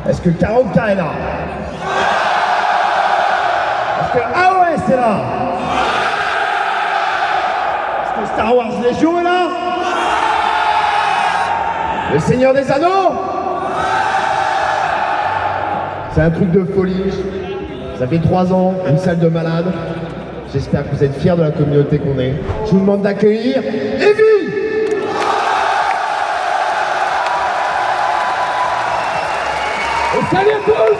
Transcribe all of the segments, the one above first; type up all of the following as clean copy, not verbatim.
Est-ce que 40K est là? Est-ce que AOS est là? Est-ce que Star Wars Légion est là? Le Seigneur des Anneaux? C'est un truc de folie. Ça fait 3 ans, une salle de malade. J'espère que vous êtes fiers de la communauté qu'on est. Je vous demande d'accueillir Evie! Et salut à tous!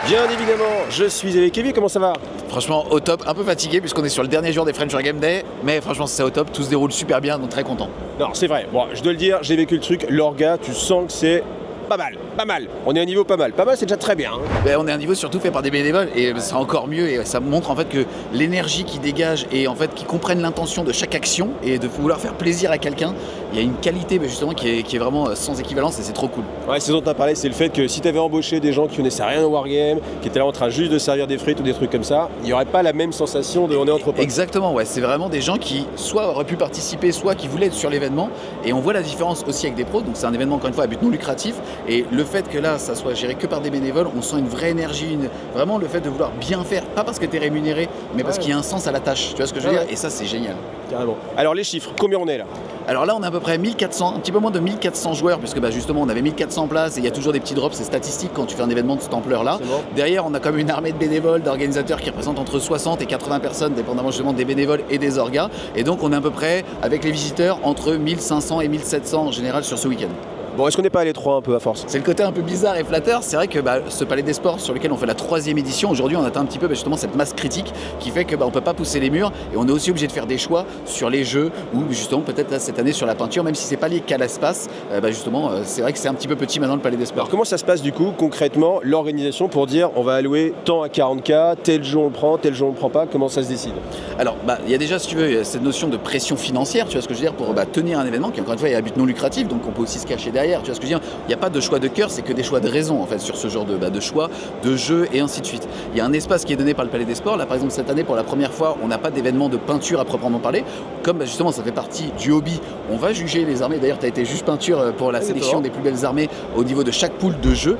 Bien évidemment, je suis avec Evie, comment ça va? Franchement au top, un peu fatigué puisqu'on est sur le dernier jour des French Game Day, mais franchement c'est au top, tout se déroule super bien, donc très content. Non, c'est vrai, bon, je dois le dire, j'ai vécu le truc, l'orga, tu sens que c'est pas mal. On est à un niveau pas mal c'est déjà très bien. Hein. Ben, on est à un niveau surtout fait par des bénévoles et c'est encore mieux et ça montre en fait que l'énergie qui dégage et en fait qui comprennent l'intention de chaque action et de vouloir faire plaisir à quelqu'un, il y a une qualité justement qui est vraiment sans équivalence et c'est trop cool. Ouais, c'est ce dont tu as parlé, c'est le fait que si tu avais embauché des gens qui connaissaient rien au wargame, qui étaient là en train juste de servir des frites ou des trucs comme ça, il n'y aurait pas la même sensation de on est entre potes. Exactement, ouais, c'est vraiment des gens qui soit auraient pu participer, soit qui voulaient être sur l'événement et on voit la différence aussi avec des pros, donc c'est un événement encore une fois à but non lucratif et le fait que là ça soit géré que par des bénévoles, on sent une vraie énergie, vraiment le fait de vouloir bien faire, pas parce que tu es rémunéré, mais parce qu'il y a un sens à la tâche, tu vois ce que je veux dire, et ça c'est génial. Carrément. Alors les chiffres, combien on est là? Alors là on a à peu près 1400, un petit peu moins de 1400 joueurs, puisque justement on avait 1400 places et il y a toujours des petits drops, c'est statistique quand tu fais un événement de cette ampleur là. Bon. Derrière on a comme une armée de bénévoles, d'organisateurs qui représentent entre 60 et 80 personnes, dépendamment justement des bénévoles et des orgas, et donc on est à peu près avec les visiteurs entre 1500 et 1700 en général sur ce week-end. Bon, est-ce qu'on n'est pas allé trop un peu à force? C'est le côté un peu bizarre et flatteur. C'est vrai que ce Palais des Sports sur lequel on fait la 3e édition, aujourd'hui on atteint un petit peu justement cette masse critique qui fait que on peut pas pousser les murs et on est aussi obligé de faire des choix sur les jeux ou justement peut-être là cette année sur la peinture, même si c'est pas lié qu'à l'espace, justement c'est vrai que c'est un petit peu petit maintenant le Palais des Sports. Alors comment ça se passe du coup concrètement l'organisation pour dire on va allouer tant à 40K, tel jeu on le prend, tel jeu on le prend pas, comment ça se décide? Alors il y a déjà si tu veux cette notion de pression financière, tu vois ce que je veux dire, pour tenir un événement qui encore une fois est à but non lucratif, donc on peut aussi se cacher derrière, tu vois ce que je veux dire. Il n'y a pas de choix de cœur, c'est que des choix de raison en fait sur ce genre de choix, de jeux et ainsi de suite. Il y a un espace qui est donné par le Palais des Sports. Là par exemple cette année pour la première fois on n'a pas d'événement de peinture à proprement parler. Comme justement ça fait partie du hobby, on va juger les armées. D'ailleurs tu as été juge peinture pour la sélection des plus belles armées au niveau de chaque pool de jeux.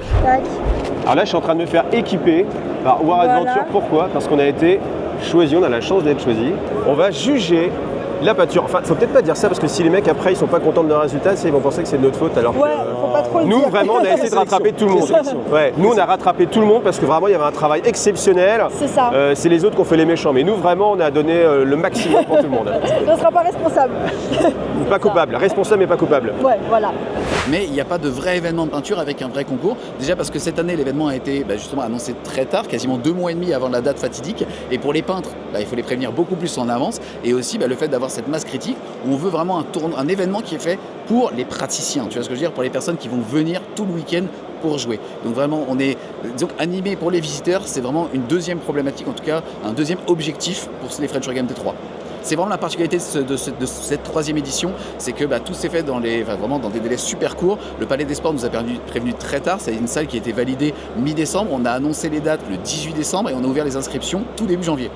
Alors là je suis en train de me faire équiper par War Adventure. Pourquoi? Parce qu'on a été choisi, on a la chance d'être choisi. On va juger la peinture. Enfin, faut peut-être pas dire ça parce que si les mecs après ils sont pas contents de leur résultat, ils vont penser que c'est de notre faute. Alors ouais, faut pas trop le nous dire. vraiment on a essayé de rattraper tout le monde. Ouais, nous on a rattrapé tout le monde parce que vraiment il y avait un travail exceptionnel. C'est ça. C'est les autres qui ont fait les méchants, mais nous vraiment on a donné le maximum pour tout le monde. On ne sera pas responsable. Pas coupable, responsable mais pas coupable. Ouais, voilà. Mais il n'y a pas de vrai événement de peinture avec un vrai concours. Déjà parce que cette année l'événement a été justement annoncé très tard, quasiment 2 mois et demi avant la date fatidique. Et pour les peintres, il faut les prévenir beaucoup plus en avance. Et aussi le fait d'avoir cette masse critique où on veut vraiment un événement qui est fait pour les praticiens. Tu vois ce que je veux dire, pour les personnes qui vont venir tout le week-end pour jouer. Donc vraiment on est animé pour les visiteurs, c'est vraiment une deuxième problématique, en tout cas un deuxième objectif pour les French Game T3. C'est vraiment la particularité de cette 3e édition, c'est que tout s'est fait vraiment dans des délais super courts. Le Palais des Sports nous a prévenu très tard, c'est une salle qui a été validée mi-décembre, on a annoncé les dates le 18 décembre et on a ouvert les inscriptions tout début janvier.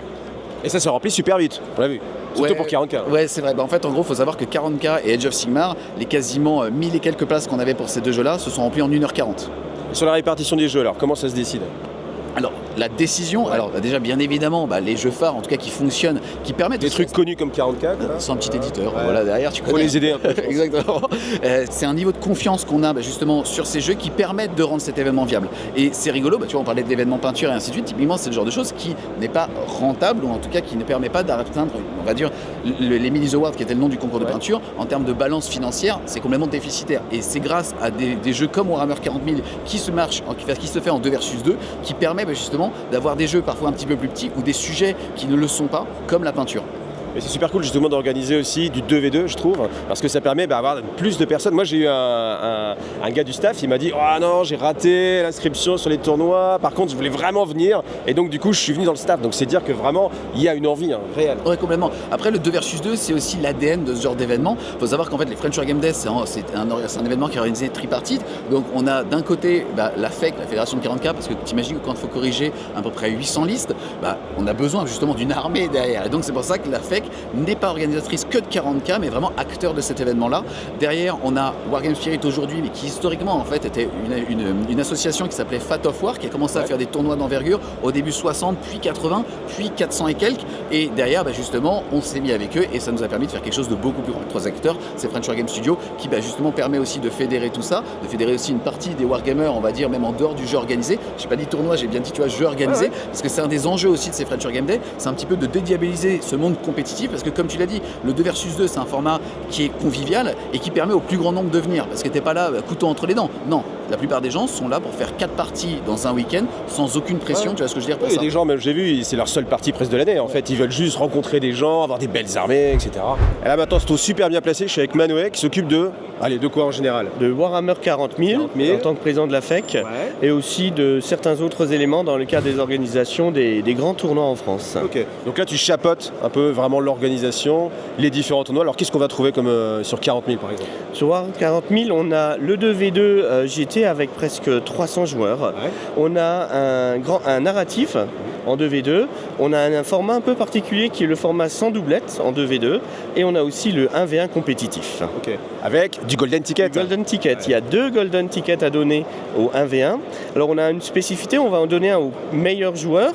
Et ça se remplit super vite, on l'a vu. Surtout pour 40K. Ouais, c'est vrai. En fait, en gros, il faut savoir que 40K et Age of Sigmar, les quasiment 1000 et quelques places qu'on avait pour ces deux jeux-là, se sont remplis en 1h40. Et sur la répartition des jeux, alors, comment ça se décide? Alors, la décision, déjà bien évidemment, les jeux phares en tout cas qui fonctionnent, qui permettent... Des trucs connus comme 40K, sans un petit éditeur, voilà, derrière, tu connais. Faut les aider un peu. Exactement. C'est un niveau de confiance qu'on a justement sur ces jeux qui permettent de rendre cet événement viable. Et c'est rigolo, tu vois, on parlait de l'événement peinture et ainsi de suite, typiquement c'est le genre de choses qui n'est pas rentable, ou en tout cas qui ne permet pas d'atteindre, on va dire, les Millie's Awards, qui était le nom du concours de peinture, en termes de balance financière, c'est complètement déficitaire. Et c'est grâce à des jeux comme Warhammer 40 000 qui se fait en 2 versus 2, qui permet justement d'avoir des jeux parfois un petit peu plus petits ou des sujets qui ne le sont pas, comme la peinture. Et c'est super cool justement d'organiser aussi du 2v2 je trouve, parce que ça permet d'avoir plus de personnes. Moi j'ai eu un gars du staff, il m'a dit « Oh non, j'ai raté l'inscription sur les tournois, par contre je voulais vraiment venir » et donc du coup je suis venu dans le staff. Donc c'est dire que vraiment il y a une envie réelle. Oui, complètement. Après le 2 versus 2 c'est aussi l'ADN de ce genre d'événement. Il faut savoir qu'en fait les French Game Days c'est un événement qui est organisé tripartite. Donc on a d'un côté la FEC, la Fédération de 40K, parce que tu imagines que quand il faut corriger à peu près 800 listes, on a besoin justement d'une armée derrière. Et donc c'est pour ça que la FEC Tech n'est pas organisatrice que de 40K, mais vraiment acteur de cet événement-là. Derrière, on a Wargame Spirit aujourd'hui, mais qui historiquement en fait était une association qui s'appelait Fat of War, qui a commencé à faire des tournois d'envergure au début 60, puis 80, puis 400 et quelques. Et derrière, justement, on s'est mis avec eux et ça nous a permis de faire quelque chose de beaucoup plus grand. Trois acteurs, c'est French Wargame Studio qui justement permet aussi de fédérer tout ça, de fédérer aussi une partie des wargamers, on va dire même en dehors du jeu organisé. J'ai pas dit tournoi, j'ai bien dit jeu organisé, parce que c'est un des enjeux aussi de ces French Wargame Day, c'est un petit peu de dédiaboliser ce monde compétitif, parce que comme tu l'as dit, le 2 versus 2 c'est un format qui est convivial et qui permet au plus grand nombre de venir, parce que t'es pas là couteau entre les dents. Non, la plupart des gens sont là pour faire 4 parties dans un week-end sans aucune pression, tu vois ce que je veux dire pour ça. Il y a des gens, même j'ai vu, c'est leur seule partie presque de l'année en fait, ils veulent juste rencontrer des gens, avoir des belles armées, etc. Et là maintenant c'est super bien placé, je suis avec Manoé qui s'occupe de quoi en général? De Warhammer 40 000 en tant que président de la FEC et aussi de certains autres éléments dans le cadre des organisations des grands tournois en France. Ok, donc là tu chapeautes un peu vraiment l'organisation, les différents tournois. Alors qu'est-ce qu'on va trouver comme sur 40 000 par exemple? Sur Warhammer 40 000, on a le 2v2 GT avec presque 300 joueurs. On a un narratif en 2v2. On a un format un peu particulier qui est le format sans doublette en 2v2. Et on a aussi le 1v1 compétitif. Ok. Avec du Golden Ticket. Golden Ticket. Il y a 2 Golden Tickets à donner au 1v1. Alors on a une spécificité, on va en donner un au meilleur joueur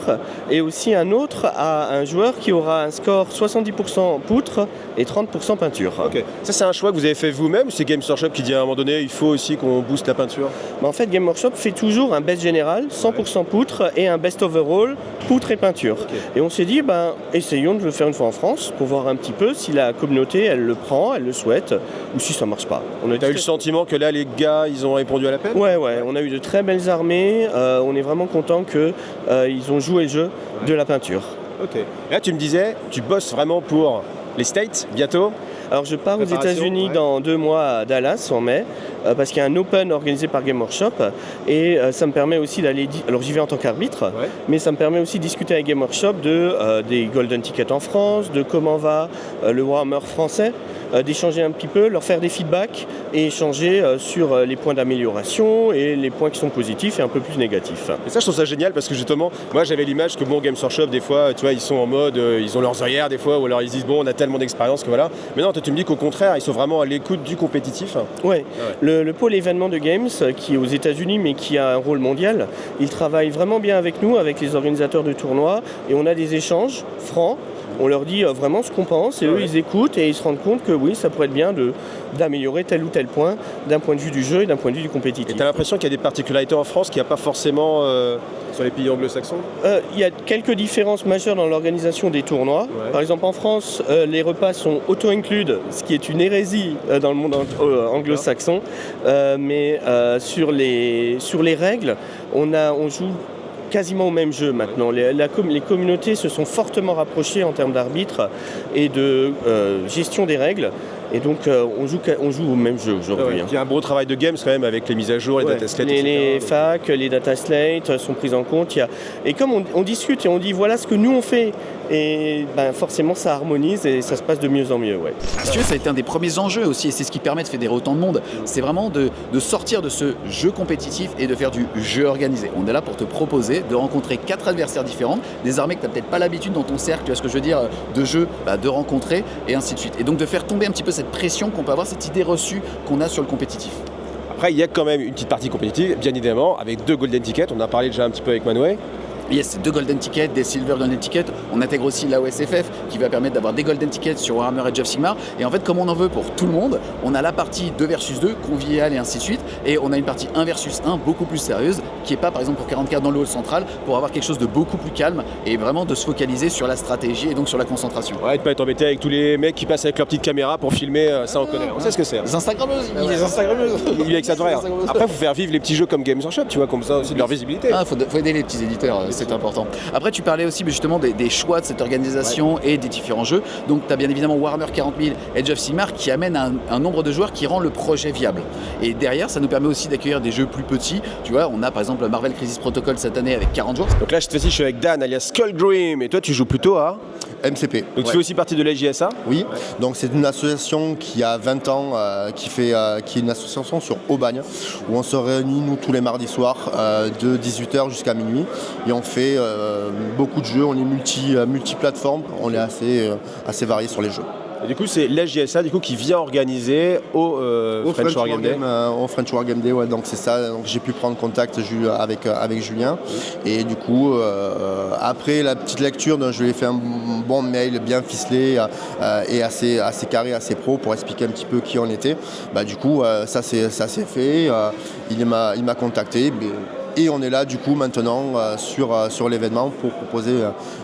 et aussi un autre à un joueur qui aura un score 70% poutre et 30% peinture. Ok. Ça c'est un choix que vous avez fait vous-même, c'est Games Workshop qui dit à un moment donné il faut aussi qu'on booste la peinture? En fait Game Workshop fait toujours un best général, 100% poutre et un best overall, poutre et peinture. Et on s'est dit essayons de le faire une fois en France pour voir un petit peu si la communauté elle le prend, elle le souhaite ou si ça marche pas. T'as eu le sentiment que là les gars ils ont répondu à l'appel? Ouais, on a eu de très belles armées, on est vraiment content qu'ils ont joué le jeu de la peinture. Ok. Et là tu me disais, tu bosses vraiment pour les States bientôt? Alors je pars aux États-Unis dans 2 mois à Dallas en mai parce qu'il y a un Open organisé par Game Workshop et ça me permet aussi d'aller. Alors j'y vais en tant qu'arbitre, mais ça me permet aussi de discuter avec Game Workshop des Golden Tickets en France, de comment va le Warhammer français, d'échanger un petit peu, leur faire des feedbacks et échanger sur les points d'amélioration et les points qui sont positifs et un peu plus négatifs. Et ça je trouve ça génial parce que justement moi j'avais l'image que Games Workshop des fois tu vois ils sont en mode ils ont leurs œillères des fois ou alors ils disent on a tellement d'expérience que voilà. Mais non, toi tu me dis qu'au contraire ils sont vraiment à l'écoute du compétitif. Ouais. Le pôle événement de Games qui est aux États-Unis mais qui a un rôle mondial, il travaille vraiment bien avec nous, avec les organisateurs de tournois et on a des échanges francs. On leur dit vraiment ce qu'on pense et eux ils écoutent et ils se rendent compte que oui ça pourrait être bien d'améliorer tel ou tel point d'un point de vue du jeu et d'un point de vue du compétitif. Et tu as l'impression qu'il y a des particularités en France qu'il n'y a pas forcément sur les pays anglo-saxons? Il y a quelques différences majeures dans l'organisation des tournois. Par exemple en France les repas sont auto-include, ce qui est une hérésie dans le monde anglo-saxon. Mais sur les règles on joue quasiment au même jeu maintenant. Les communautés se sont fortement rapprochées en termes d'arbitre et de gestion des règles. Et donc on joue au même jeu aujourd'hui. Il y a un gros travail de games quand même avec les mises à jour, les data slates. Les facs, les data slates sont prises en compte. Et comme on discute et on dit voilà ce que nous on fait, et forcément ça harmonise et ça se passe de mieux en mieux. Si tu veux, ça a été un des premiers enjeux aussi et c'est ce qui permet de fédérer autant de monde. C'est vraiment de sortir de ce jeu compétitif et de faire du jeu organisé. On est là pour te proposer de rencontrer 4 adversaires différents, des armées que tu n'as peut-être pas l'habitude dans ton cercle, tu vois ce que je veux dire, de jeu, de rencontrer et ainsi de suite. Et donc de faire tomber un petit peu cette pression qu'on peut avoir, cette idée reçue qu'on a sur le compétitif. Après, il y a quand même une petite partie compétitive, bien évidemment, avec 2 Golden Tickets. On a parlé déjà un petit peu avec Manoé. Yes, c'est 2 Golden Tickets, des Silver Golden Tickets. On intègre aussi la OSFF qui va permettre d'avoir des Golden Tickets sur Warhammer Age of Sigmar. Et en fait, comme on en veut pour tout le monde, on a la partie 2 versus 2, conviviale et ainsi de suite. Et on a une partie 1 versus 1 beaucoup plus sérieuse, qui n'est pas par exemple pour 44 dans le hall central, pour avoir quelque chose de beaucoup plus calme et vraiment de se focaliser sur la stratégie et donc sur la concentration. Ouais, de pas être embêté avec tous les mecs qui passent avec leur petite caméra pour filmer, ça on connaît. On sait ce que c'est. Les Instagrammeuses, les Instagrammeuses. Il est avec ça de rire. Après, il faut faire vivre les petits jeux comme Games Workshop, tu vois, comme ça aussi de leur visibilité. Faut aider les petits éditeurs, c'est important. Après, tu parlais aussi justement des choix de cette organisation et des différents jeux. Donc, tu as bien évidemment Warhammer 40 000, Age of Sigmar qui amène un nombre de joueurs qui rend le projet viable. Et derrière, ça nous permet aussi d'accueillir des jeux plus petits. Tu vois, on a par exemple Marvel Crisis Protocol cette année avec 40 joueurs. Donc là, cette fois-ci, je suis avec Dan alias Skullgrim. Et toi, tu joues plutôt à MCP. Donc tu fais aussi partie de la JSA. Oui, donc c'est une association qui a 20 ans, qui est une association sur Aubagne, où on se réunit nous tous les mardis soirs de 18h jusqu'à minuit et on fait beaucoup de jeux, on est multi-plateforme, on est assez varié sur les jeux. Et du coup, c'est la JSA qui vient organiser au French Wargame Day. Au French Wargame Day, ouais, donc c'est ça. Donc j'ai pu prendre contact avec Julien. Et du coup, après la petite lecture, je lui ai fait un bon mail bien ficelé et assez carré, assez pro pour expliquer un petit peu qui on était. Du coup, ça s'est fait. Il m'a contacté. Et on est là du coup maintenant sur l'événement pour proposer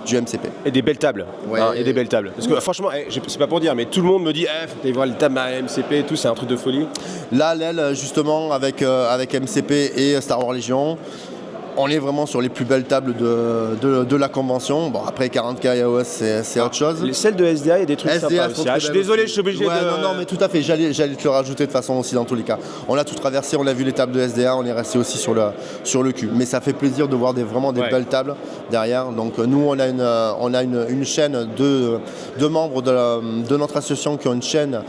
du MCP. Et des belles tables. Ouais. Et des belles tables. Parce que franchement, c'est pas pour dire, mais tout le monde me dit faut aller voir les tables à MCP et tout, c'est un truc de folie. Là, justement, avec MCP et Star Wars Legion, on est vraiment sur les plus belles tables de la convention. Bon, après 40K iOS, c'est autre chose. Celles de SDA, il y a des trucs sympas aussi. Je suis désolé, je suis obligé de... Non, mais tout à fait. J'allais te le rajouter de façon aussi dans tous les cas. On a tout traversé, on a vu les tables de SDA, on est resté aussi sur le cul. Mais ça fait plaisir de voir vraiment des belles tables derrière. Donc nous, on a une chaîne de membres de notre association qui ont une chaîne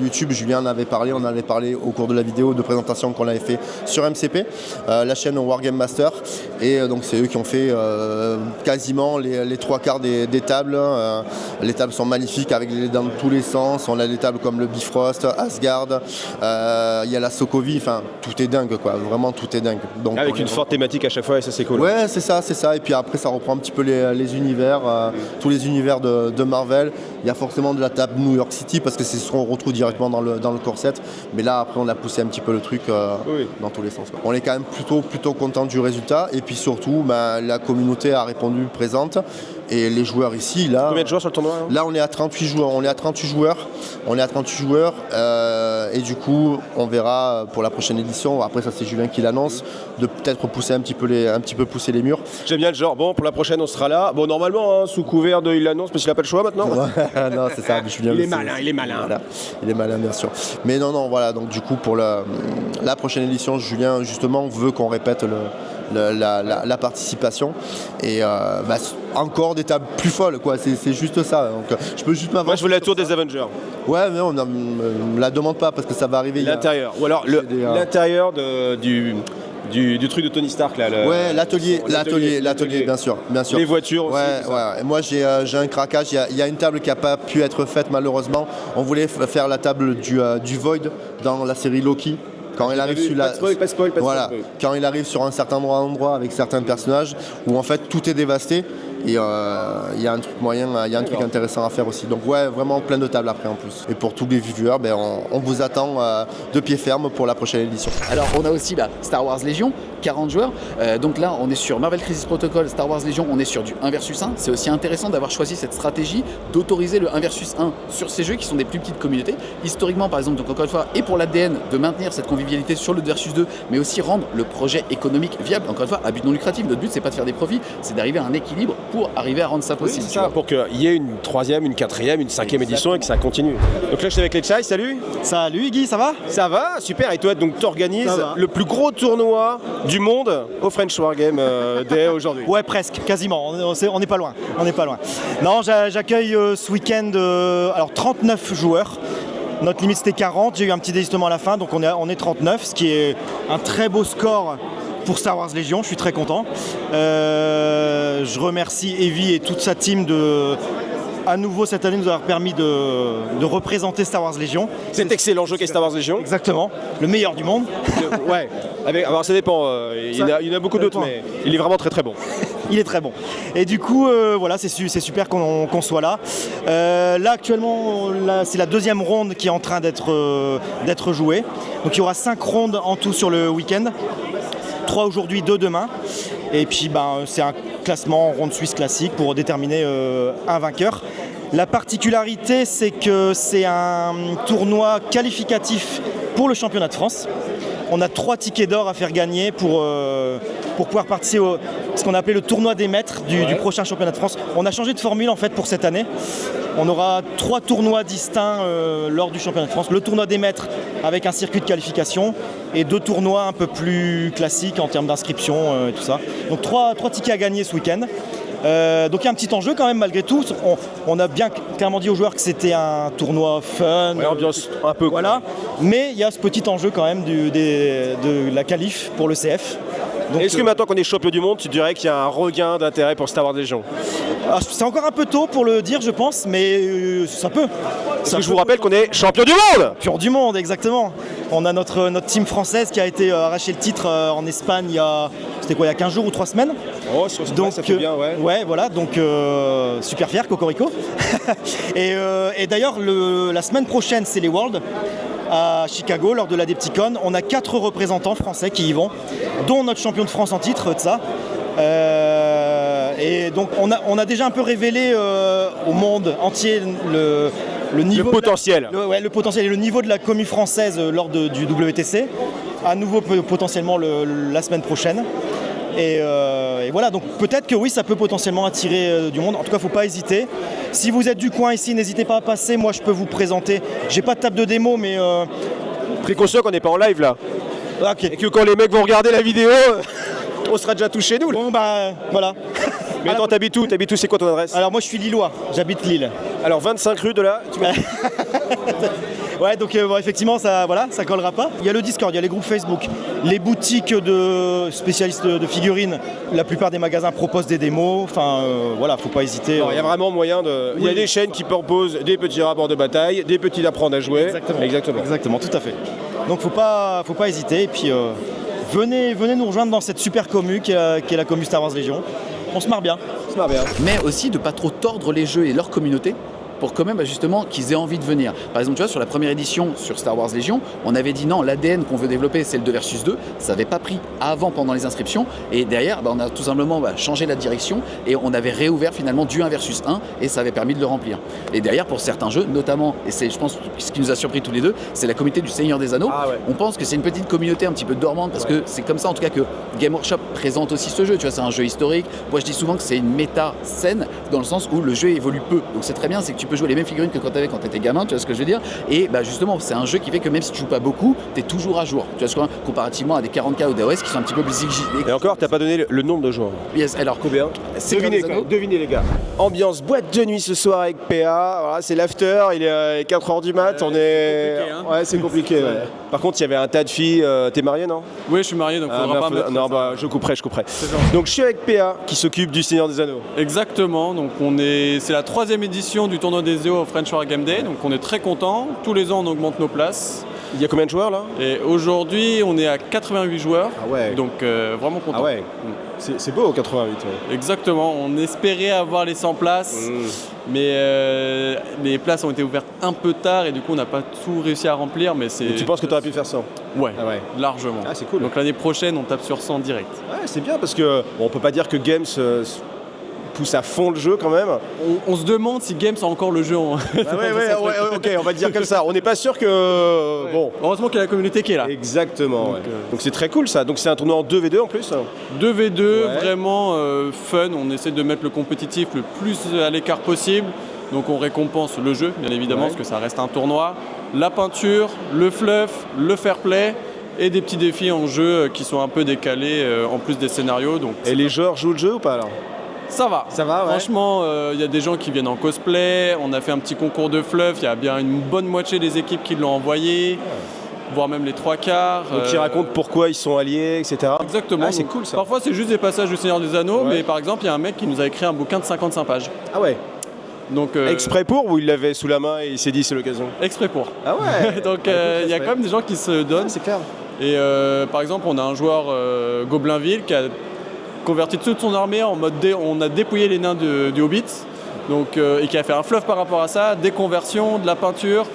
YouTube. Julien en avait parlé, on en avait parlé au cours de la vidéo de présentation qu'on avait fait sur MCP, la chaîne Wargame Master. Et donc c'est eux qui ont fait quasiment les trois quarts des tables. Les tables sont magnifiques avec les dans tous les sens. On a des tables comme le Bifrost, Asgard, il y a la Sokovie, enfin tout est dingue quoi, vraiment tout est dingue. Donc, avec une forte thématique à chaque fois et ça c'est cool. Ouais, c'est ça. Et puis après ça reprend un petit peu les univers, tous les univers de Marvel. Il y a forcément de la table New York City parce que c'est ce qu'on retrouve directement dans le corset. Mais là après on a poussé un petit peu le truc dans tous les sens. Quoi. On est quand même plutôt content du résultat et puis surtout la communauté a répondu présente et les joueurs ici là. Combien de joueurs sur le tournoi Là on est à 38 joueurs. Et du coup on verra pour la prochaine édition. Après ça c'est Julien qui l'annonce de peut-être pousser un petit peu pousser les murs. J'aime bien le genre. Bon pour la prochaine on sera là. Bon normalement sous couvert de il l'annonce parce qu'il n'a pas le choix maintenant. Non c'est ça. Julien, il est malin. Voilà. Il est malin bien sûr. Mais non voilà donc du coup pour la prochaine édition Julien justement veut qu'on répète la participation et encore des tables plus folles quoi, c'est juste ça. Donc je peux juste m'avancer. Moi je veux la tour des Avengers. Ouais mais on la demande pas parce que ça va arriver. L'intérieur ou alors l'intérieur du truc de Tony Stark là. Ouais l'atelier bien sûr. Les voitures aussi. Ouais. Moi j'ai un craquage. Il y a une table qui n'a pas pu être faite malheureusement. On voulait faire la table du Void dans la série Loki. Quand il arrive quand il arrive sur un certain endroit avec certains personnages où en fait tout est dévasté et il y a un truc intéressant à faire aussi. Donc ouais, vraiment plein de tables après en plus. Et pour tous les viewers, on vous attend de pied ferme pour la prochaine édition. Alors on a aussi Star Wars Légion, 40 joueurs. Donc là on est sur Marvel Crisis Protocol, Star Wars Légion, on est sur du 1 versus 1. C'est aussi intéressant d'avoir choisi cette stratégie d'autoriser le 1 versus 1 sur ces jeux qui sont des plus petites communautés. Historiquement par exemple, donc encore une fois, et pour l'ADN de maintenir cette convivialité sur le 2 versus 2, mais aussi rendre le projet économique viable. Encore une fois, à but non lucratif. Notre but c'est pas de faire des profits, c'est d'arriver à un équilibre pour arriver à rendre ça possible. C'est ça, pour qu'il y ait une 3e, une 4e, une 5e édition et que ça continue. Donc là je suis avec les Chai, salut. Salut Guy, ça va? Ça va, super. Et toi donc tu organises le plus gros tournoi du monde au French Wargame Day aujourd'hui. Ouais presque, quasiment, on n'est pas loin. Non, j'accueille ce week-end 39 joueurs. Notre limite c'était 40, j'ai eu un petit désistement à la fin, donc on est 39, ce qui est un très beau score pour Star Wars Légion, je suis très content. Je remercie Evie et toute sa team à nouveau cette année nous avoir permis de représenter Star Wars Légion. Cet excellent jeu qu'est Star Wars Légion. Exactement, le meilleur du monde. Ouais, alors ça dépend, il y en a beaucoup d'autres, mais il est vraiment très très bon. Il est très bon. Et du coup, voilà, c'est super qu'on soit là. Là, actuellement, c'est la deuxième ronde qui est en train d'être jouée. Donc il y aura 5 rondes en tout sur le week-end. 3 aujourd'hui, 2 demain. Et puis c'est un classement ronde suisse classique pour déterminer un vainqueur. La particularité, c'est que c'est un tournoi qualificatif pour le championnat de France. On a 3 tickets d'or à faire gagner pour pouvoir participer au ce qu'on a appelé le tournoi des maîtres du prochain championnat de France. On a changé de formule en fait pour cette année. On aura 3 tournois distincts lors du championnat de France. Le tournoi des maîtres avec un circuit de qualification et 2 tournois un peu plus classiques en termes d'inscription et tout ça. Donc 3 tickets à gagner ce week-end. Donc il y a un petit enjeu quand même malgré tout. On a bien clairement dit aux joueurs que c'était un tournoi fun. Ouais, ambiance un peu. Voilà. Mais il y a ce petit enjeu quand même de la qualif pour le CF. Donc, est-ce que maintenant qu'on est champion du monde, tu dirais qu'il y a un regain d'intérêt pour Star Wars Légion? c'est encore un peu tôt pour le dire, je pense, mais ça peut. Parce que je vous rappelle qu'on est champion du monde. Champion du monde, exactement. On a notre team française qui a été arraché le titre en Espagne il y a 15 jours ou 3 semaines. Oh, donc, ça fait bien, ouais. Ouais, voilà, donc super fier, Cocorico. et d'ailleurs, la semaine prochaine, c'est les Worlds à Chicago, lors de la Adepticon. On a 4 représentants français qui y vont, dont notre champion de France en titre, Tsa. Et donc, on a déjà un peu révélé au monde entier le niveau, le potentiel. Le potentiel et le niveau de la commu française lors du WTC. À nouveau, potentiellement la semaine prochaine. Et voilà, donc peut-être que oui, ça peut potentiellement attirer du monde. En tout cas, il ne faut pas hésiter. Si vous êtes du coin ici, n'hésitez pas à passer. Moi, je peux vous présenter. J'ai pas de table de démo, mais... Précaution qu'on n'est pas en live là. Ok. Et que quand les mecs vont regarder la vidéo, on sera déjà tous chez nous. Bon, bah, voilà. Mais attends, t'habites où? C'est quoi ton adresse? Alors, moi, je suis lillois. J'habite Lille. Alors, 25 rue de là. Ouais, donc effectivement, ça collera pas. Il y a le Discord, il y a les groupes Facebook, les boutiques de spécialistes de figurines. La plupart des magasins proposent des démos. Enfin, voilà, faut pas hésiter. Il y a vraiment moyen de. Il y a des chaînes qui proposent des petits rapports de bataille, des petits d'apprendre à jouer. Exactement, tout à fait. Donc, faut pas hésiter. Et puis, venez nous rejoindre dans cette super commu qui est la commu Star Wars Légion. On se marre bien. Mais aussi de pas trop tordre les jeux et leur communauté pour quand même justement qu'ils aient envie de venir. Par exemple, tu vois, sur la première édition sur Star Wars Légion, on avait dit non, l'ADN qu'on veut développer, c'est le 2 versus 2. Ça n'avait pas pris avant, pendant les inscriptions. Et derrière, on a tout simplement changé la direction et on avait réouvert finalement du 1 versus 1 et ça avait permis de le remplir. Et derrière, pour certains jeux, notamment, et c'est, je pense, ce qui nous a surpris tous les deux, c'est la communauté du Seigneur des Anneaux. Ah ouais. On pense que c'est une petite communauté un petit peu dormante parce que c'est comme ça, en tout cas, que Game Workshop présente aussi ce jeu. Tu vois, c'est un jeu historique. Moi, je dis souvent que c'est une méta saine dans le sens où le jeu évolue peu. Donc c'est très bien, c'est que tu peux jouer les mêmes figurines que quand tu étais gamin, tu vois ce que je veux dire. Et justement, c'est un jeu qui fait que même si tu joues pas beaucoup, tu es toujours à jour. Tu vois ce que comparativement à des 40K ou des OS qui sont un petit peu plus exigeants. Et encore, t'as pas donné le nombre de joueurs. Yes, alors combien? Devinez les gars. Ambiance boîte de nuit ce soir avec PA. Voilà, c'est l'after, il est 4h du mat. On est. Compliqué, hein. Ouais, c'est compliqué. Ouais. Par contre, il y avait un tas de filles. T'es marié, non? Oui, je suis marié, donc faudra pas mettre non, ça. je couperai. Donc je suis avec PA qui s'occupe du Seigneur des Anneaux. Exactement, donc c'est la 3e édition du tournoi des EO au French War Game Day, donc on est très contents. Tous les ans, on augmente nos places. Il y a combien de joueurs là? Et aujourd'hui, on est à 88 joueurs. Ah ouais. Donc vraiment content. Ah ouais. C'est beau 88. Ouais. Exactement, on espérait avoir les 100 places, mais les places ont été ouvertes un peu tard et du coup on n'a pas tout réussi à remplir. Mais Et tu penses que tu aurais pu faire 100? Ouais, Ah ouais. largement. Ah, c'est cool. Donc l'année prochaine, on tape sur 100 direct. Ouais, c'est bien parce que on peut pas dire que Games pousse à fond le jeu quand même. On se demande si Games a encore le jeu en... Ok, on va le dire comme ça. On n'est pas sûr que... Bon. Heureusement qu'il y a la communauté qui est là. Exactement. Donc c'est très cool ça. Donc c'est un tournoi en 2v2 en plus. 2v2, vraiment fun. On essaie de mettre le compétitif le plus à l'écart possible. Donc on récompense le jeu, bien évidemment, parce que ça reste un tournoi. La peinture, le fluff, le fair play et des petits défis en jeu qui sont un peu décalés en plus des scénarios. Donc, et les joueurs jouent le jeu ou pas alors? Ça va. Ça va, ouais. Franchement, y a des gens qui viennent en cosplay. On a fait un petit concours de fluff. Il y a bien une bonne moitié des équipes qui l'ont envoyé, voire même les 3/4. Donc qui racontent pourquoi ils sont alliés, etc. Exactement. Ah, c'est cool ça. Parfois, c'est juste des passages du Seigneur des Anneaux, Ouais. mais par exemple, il y a un mec qui nous a écrit un bouquin de 55 pages. Ah ouais. Donc, Exprès pour ou il l'avait sous la main et il s'est dit c'est l'occasion? exprès pour. Ah ouais. Donc il y a quand même des gens qui se donnent. C'est clair. Et par exemple, on a un joueur Goblinville qui a converti toute son armée en mode on a dépouillé les nains du Hobbit, donc, et qui a fait un fluff par rapport à ça, des conversions, de la peinture.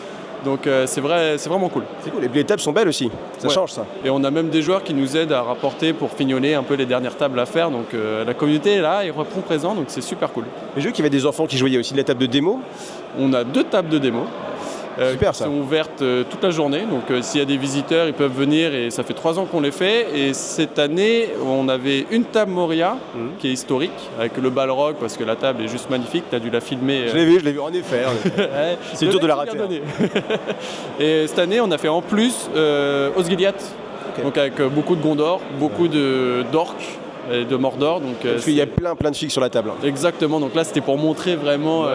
Donc c'est vraiment cool. C'est cool. Et puis les tables sont belles aussi. Ça Ouais. change ça. Et on a même des joueurs qui nous aident à rapporter pour fignoler un peu les dernières tables à faire. Donc la communauté est là, ils reprend présent, donc c'est super cool. Les jeux qu'il y avait des enfants qui jouaient, il y a aussi de la table de démo. On a 2 tables de démo. Super, qui ça. sont ouvertes toute la journée, donc s'il y a des visiteurs, ils peuvent venir et ça fait 3 ans qu'on les fait. Et cette année, on avait une table Moria qui est historique avec le Balrog parce que la table est juste magnifique. Tu as dû la filmer. Je l'ai vu en effet. Ouais, C'est dur de la mec, il rater. vient donner. Et cette année, on a fait en plus Osgiliath, donc avec beaucoup de Gondor, beaucoup d'orques et de Mordor. Donc, Parce qu'il y a plein de figues sur la table. exactement, donc là c'était pour montrer vraiment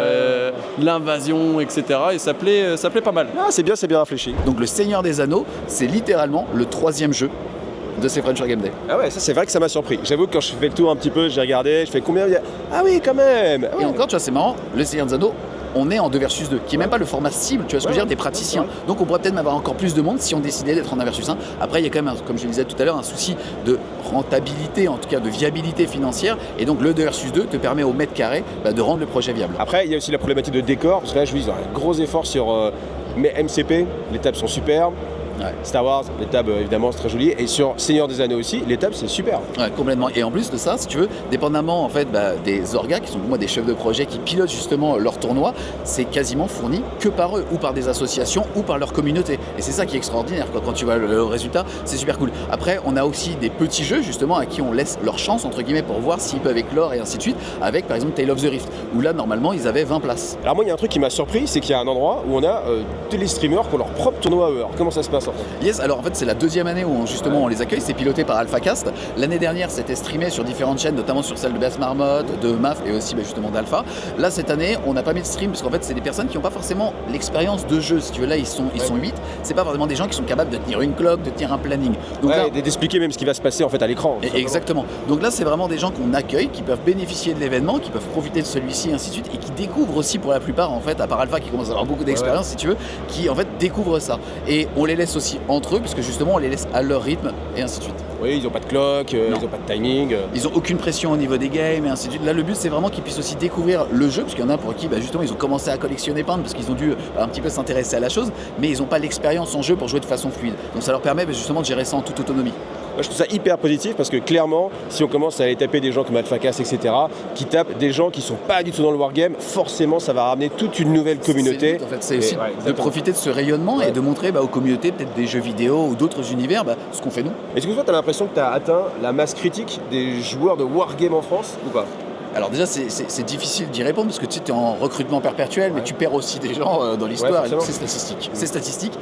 l'invasion, etc. Et ça plaît pas mal. Ah, c'est bien réfléchi. Donc le Seigneur des Anneaux, c'est littéralement le 3e jeu de ces French Game Day. Ah ouais, ça c'est vrai que ça m'a surpris. J'avoue que quand je fais le tour un petit peu, j'ai regardé, je fais combien il y a... Ah oui, quand même. Ah ouais. Et encore, tu vois, c'est marrant, le Seigneur des Anneaux, on est en 2 versus 2, qui est même pas le format cible, tu vois ce que je veux dire, des praticiens. Donc on pourrait peut-être avoir encore plus de monde si on décidait d'être en 1 versus 1. Après, il y a quand même, comme je le disais tout à l'heure, un souci de rentabilité, en tout cas de viabilité financière. Et donc le 2 versus 2 te permet au mètre carré de rendre le projet viable. Après, il y a aussi la problématique de décor, parce que là, je vis un gros effort sur mes MCP, les tables sont superbes. Ouais. Star Wars, les tables évidemment c'est très joli, et sur Seigneur des Anneaux aussi, les tables c'est super. Ouais, complètement. Et en plus de ça, si tu veux, dépendamment en fait des orgas qui sont pour moi des chefs de projet qui pilotent justement leur tournoi, c'est quasiment fourni que par eux ou par des associations ou par leur communauté. Et c'est ça qui est extraordinaire quoi. Quand tu vois le résultat, c'est super cool. Après, on a aussi des petits jeux justement à qui on laisse leur chance entre guillemets pour voir s'ils peuvent éclore et ainsi de suite. Avec par exemple Tale of the Rift où là normalement ils avaient 20 places. Alors moi il y a un truc qui m'a surpris, c'est qu'il y a un endroit où on a tous les streamers qui ont leur propre tournoi à eux. Alors comment ça se passe en fait? Yes, alors en fait c'est la 2e année où justement on les accueille, c'est piloté par AlphaCast. L'année dernière c'était streamé sur différentes chaînes, notamment sur celle de Bass Marmotte, de MAF et aussi justement d'Alpha. Là cette année on n'a pas mis de stream parce qu'en fait c'est des personnes qui n'ont pas forcément l'expérience de jeu. Si tu veux là ils sont 8, c'est pas forcément des gens qui sont capables de tenir une clock, de tenir un planning. Donc là, d'expliquer même ce qui va se passer en fait à l'écran. Exactement. Donc là c'est vraiment des gens qu'on accueille, qui peuvent bénéficier de l'événement, qui peuvent profiter de celui-ci et ainsi de suite et qui découvrent aussi pour la plupart en fait, à part Alpha qui commence à avoir beaucoup d'expérience si tu veux, qui en fait découvrent ça. Et on les laisse aussi entre eux parce que justement on les laisse à leur rythme et ainsi de suite. Oui, ils n'ont pas de clock, ils n'ont pas de timing. Ils n'ont aucune pression au niveau des games et ainsi de suite. Là le but c'est vraiment qu'ils puissent aussi découvrir le jeu, parce qu'il y en a pour qui justement ils ont commencé à collectionner peindre parce qu'ils ont dû un petit peu s'intéresser à la chose, mais ils n'ont pas l'expérience en jeu pour jouer de façon fluide. Donc ça leur permet justement de gérer ça en toute autonomie. Moi, je trouve ça hyper positif parce que clairement, si on commence à aller taper des gens comme AlphaCast, etc., qui tapent des gens qui sont pas du tout dans le wargame, forcément ça va ramener toute une nouvelle communauté. En fait, c'est aussi de profiter de ce rayonnement et de montrer aux communautés peut-être des jeux vidéo ou d'autres univers ce qu'on fait nous. Est-ce que toi tu as l'impression que tu as atteint la masse critique des joueurs de wargame en France ou pas? Alors déjà c'est difficile d'y répondre parce que tu sais es en recrutement perpétuel mais tu perds aussi des gens dans l'histoire et donc c'est statistique. C'est statistique.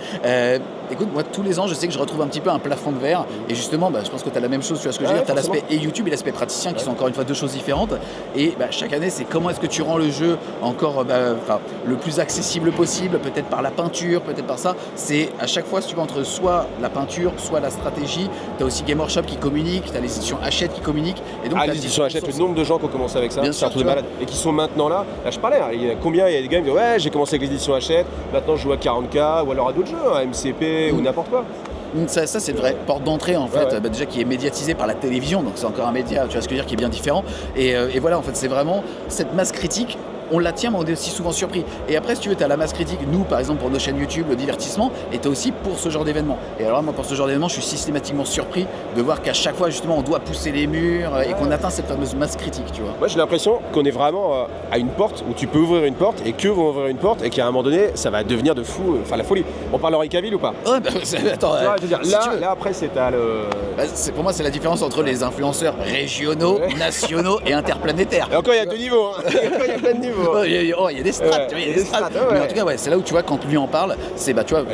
Écoute, moi tous les ans je sais que je retrouve un petit peu un plafond de verre et justement je pense que tu as la même chose, tu vois ce que je veux dire, tu as l'aspect et YouTube et l'aspect praticien qui sont encore une fois 2 choses différentes et chaque année c'est comment est-ce que tu rends le jeu encore le plus accessible possible, peut-être par la peinture, peut-être par ça. C'est à chaque fois si tu veux entre soit la peinture, soit la stratégie, tu as aussi Game Workshop qui communique, tu as les éditions Hachette qui communiquent et donc les éditions Hachette, le nombre de gens qui ont commencé avec ça, bien c'est sûr, un truc de malade. Et qui sont maintenant là, je parlais, il y a combien il y a des gars qui disent ouais j'ai commencé avec les éditions Hachette, maintenant je joue à 40K ou alors à d'autres jeux, à MCP ou n'importe quoi. Ça c'est une vraie porte d'entrée en fait, déjà qui est médiatisée par la télévision, donc c'est encore un média, tu vois ce que je veux dire, qui est bien différent. Et voilà, en fait c'est vraiment cette masse critique. On la tient, mais on est aussi souvent surpris. Et après, si tu veux, tu as la masse critique, nous, par exemple, pour nos chaînes YouTube, le divertissement, et tu as aussi pour ce genre d'événement. Et alors, moi, pour ce genre d'événement, je suis systématiquement surpris de voir qu'à chaque fois, justement, on doit pousser les murs et qu'on atteint cette fameuse masse critique, tu vois. Moi, j'ai l'impression qu'on est vraiment à une porte où tu peux ouvrir une porte et que vont ouvrir une porte et qu'à un moment donné, ça va devenir de fou, la folie. On parle Henri Cavill ou pas? Ouais, attends, je veux dire, là, après, c'est à le. Pour moi, c'est la différence entre les influenceurs régionaux, nationaux et interplanétaires. Et encore, il y a 2 niveaux. Il y a plein de niveaux. Il y a des strates, il y a des strates. Mais en tout cas, c'est là où tu vois, quand lui en parle, c'est tu vois,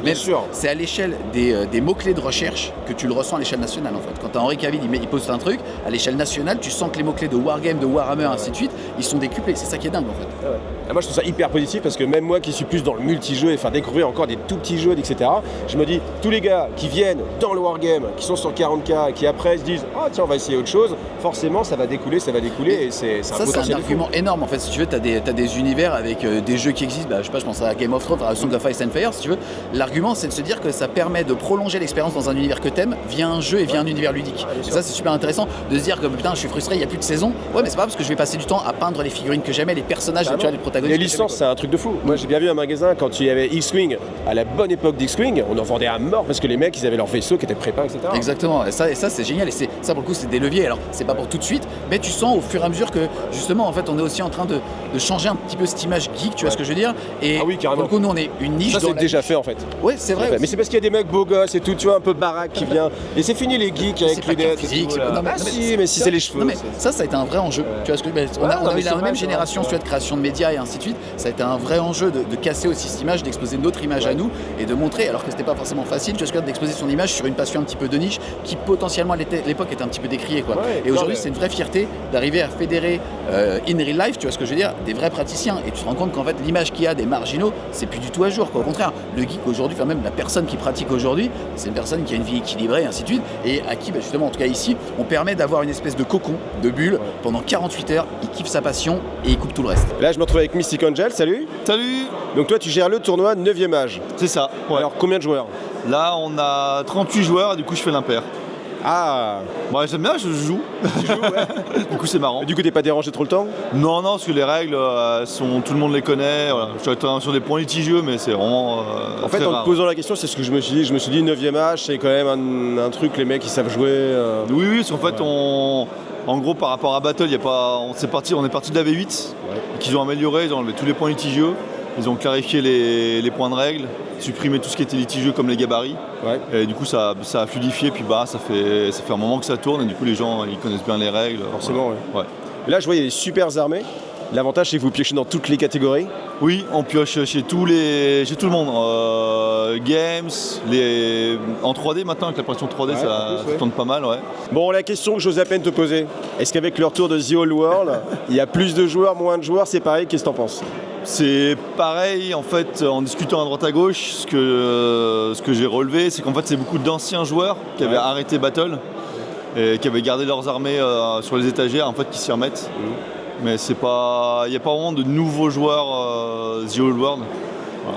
c'est à l'échelle des mots-clés de recherche que tu le ressens à l'échelle nationale en fait. Quand tu as Henri Cavill, il poste un truc, à l'échelle nationale, tu sens que les mots-clés de Wargame, de Warhammer, ainsi de suite, ils sont décuplés. C'est ça qui est dingue en fait. Moi je trouve ça hyper positif parce que même moi qui suis plus dans le multijeu et faire découvrir encore des tout petits jeux, etc., je me dis, tous les gars qui viennent dans le Wargame, qui sont sur 40K, qui après se disent, oh tiens on va essayer autre chose, forcément ça va découler et c'est un potentiel. C'est un argument énorme en fait. Si tu veux, tu as des univers avec des jeux qui existent, je sais pas, je pense à Game of Thrones, à Song of Ice and Fire si tu veux. L'argument c'est de se dire que ça permet de prolonger l'expérience dans un univers que t'aimes via un jeu et via un univers ludique. Et ça c'est super intéressant de se dire que putain je suis frustré, il n'y a plus de saison. Ouais mais c'est pas parce que je vais passer du temps à peindre les figurines que j'aimais, les personnages, tu vois, les protagonistes. Les licences c'est un truc de fou. Moi j'ai bien vu un magasin quand il y avait X-Wing, à la bonne époque d'X-Wing, on en vendait à mort parce que les mecs ils avaient leur vaisseau qui était préparé, etc. Exactement, et ça c'est génial et ça pour le coup c'est des leviers. Alors c'est pas pour tout de suite, mais tu sens au fur et à mesure que justement en fait on est aussi en train de changer un petit peu cette image geek, tu vois ce que je veux dire. Et oui, carrément. pour le coup nous on est une niche. Ça c'est déjà fait en fait. Ouais c'est vrai. Mais c'est parce qu'il y a des mecs beaux gosses et tout, tu vois, un peu baraque qui vient. Et c'est fini les geeks avec les lunettes. Mais si c'est les cheveux. Non, mais ça a été un vrai enjeu. Tu vois ce que on a eu la même génération de création de médias et ainsi de suite. Ça a été un vrai enjeu de casser aussi cette image, d'exposer notre image à nous et de montrer, alors que c'était pas forcément facile, tu vois ce que d'exposer son image sur une passion un petit peu de niche qui potentiellement à l'époque qui était un petit peu décrié, quoi. Ouais, et aujourd'hui, mais- c'est une vraie fierté d'arriver à fédérer in real life, tu vois ce que je veux dire, des vrais praticiens. Et tu te rends compte qu'en fait, l'image qu'il y a des marginaux, c'est plus du tout à jour, quoi. Au contraire, le geek aujourd'hui, enfin même la personne qui pratique aujourd'hui, c'est une personne qui a une vie équilibrée, et ainsi de suite, et à qui, justement, en tout cas ici, on permet d'avoir une espèce de cocon, de bulle, pendant 48 heures. Il kiffe sa passion et il coupe tout le reste. Là, je me retrouve avec Mystic Angel, salut. Salut. Donc toi, tu gères le tournoi 9e âge. C'est ça, ouais. Alors, combien de joueurs? Là, on a 38 joueurs et du coup, je fais l'impair. Ah. Ouais, j'aime bien, je joue. Tu joues, ouais. Du coup, c'est marrant. Du coup, t'es pas dérangé trop le temps? Non, parce que les règles, tout le monde les connaît. Voilà. Je suis sur des points litigieux, mais c'est vraiment En fait, très en rare. te posant la question, c'est ce que je me suis dit. Je me suis dit, 9e âge, c'est quand même un truc, les mecs, ils savent jouer. Oui, parce qu'en fait, en gros, par rapport à Battle, on est parti de la V8, qu'ils ont amélioré, ils ont enlevé tous les points litigieux, ils ont clarifié les points de règle, supprimé tout ce qui était litigieux comme les gabarits. Ouais. Et du coup, ça a fluidifié, puis ça fait un moment que ça tourne, et du coup, les gens, ils connaissent bien les règles. Forcément, voilà. Ouais. Et là, je vois, il y a des super armées. L'avantage, c'est que vous piochez dans toutes les catégories. Oui, on pioche chez tout le monde. Games, en 3D maintenant, avec la pression 3D, Ouais, ça en plus, ouais. tourne pas mal, ouais. Bon, la question que j'ose à peine te poser, est-ce qu'avec le retour de The Whole World, il y a plus de joueurs, moins de joueurs, c'est pareil, qu'est-ce que t'en penses? C'est pareil, en fait, en discutant à droite à gauche, ce que j'ai relevé, c'est qu'en fait, c'est beaucoup d'anciens joueurs qui avaient arrêté Battle et qui avaient gardé leurs armées sur les étagères, en fait, qui s'y remettent. Mais il n'y a pas vraiment de nouveaux joueurs The Whole World.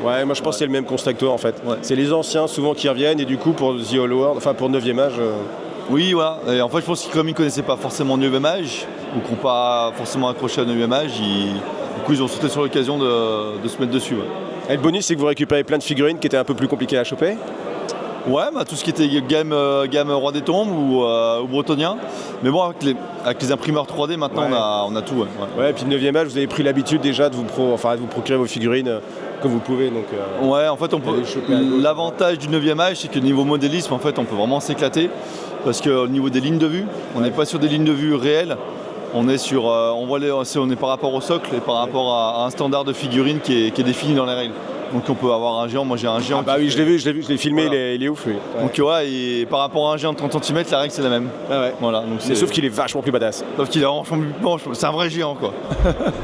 Ouais, moi je pense qu'il y a le même constat que toi en fait. Ouais. C'est les anciens souvent qui reviennent et du coup pour The Whole World, enfin pour 9e âge. Oui, voilà. Et en fait, je pense que comme ils ne connaissaient pas forcément 9e âge, ou qui n'ont pas forcément accroché à 9e âge, du coup, ils ont sauté sur l'occasion de se mettre dessus. Ouais. Et le bonus, c'est que vous récupérez plein de figurines qui étaient un peu plus compliquées à choper. Ouais, tout ce qui était gamme Roi des Tombes ou Bretonien. Mais bon, avec les imprimeurs 3D, maintenant, Ouais. on a tout. Ouais. Ouais, et puis 9e âge, vous avez pris l'habitude déjà de vous procurer vos figurines comme vous pouvez. Donc, Ouais, en fait, Allez choper à gauche. l'avantage du 9e âge, c'est que niveau modélisme, en fait, on peut vraiment s'éclater. Parce qu'au niveau des lignes de vue, on n'est pas sur des lignes de vue réelles. On est sur, on est par rapport au socle et par rapport à un standard de figurine qui est défini dans les règles. Donc on peut avoir un géant, moi j'ai un géant. Ah bah oui, je l'ai vu, je l'ai filmé, Voilà. il est ouf lui. Ouais. Donc ouais, et par rapport à un géant de 30 cm, la règle c'est la même. Ah ouais. Voilà, donc Mais sauf qu'il est vachement plus badass. sauf qu'il est franchement plus planche, c'est un vrai géant quoi.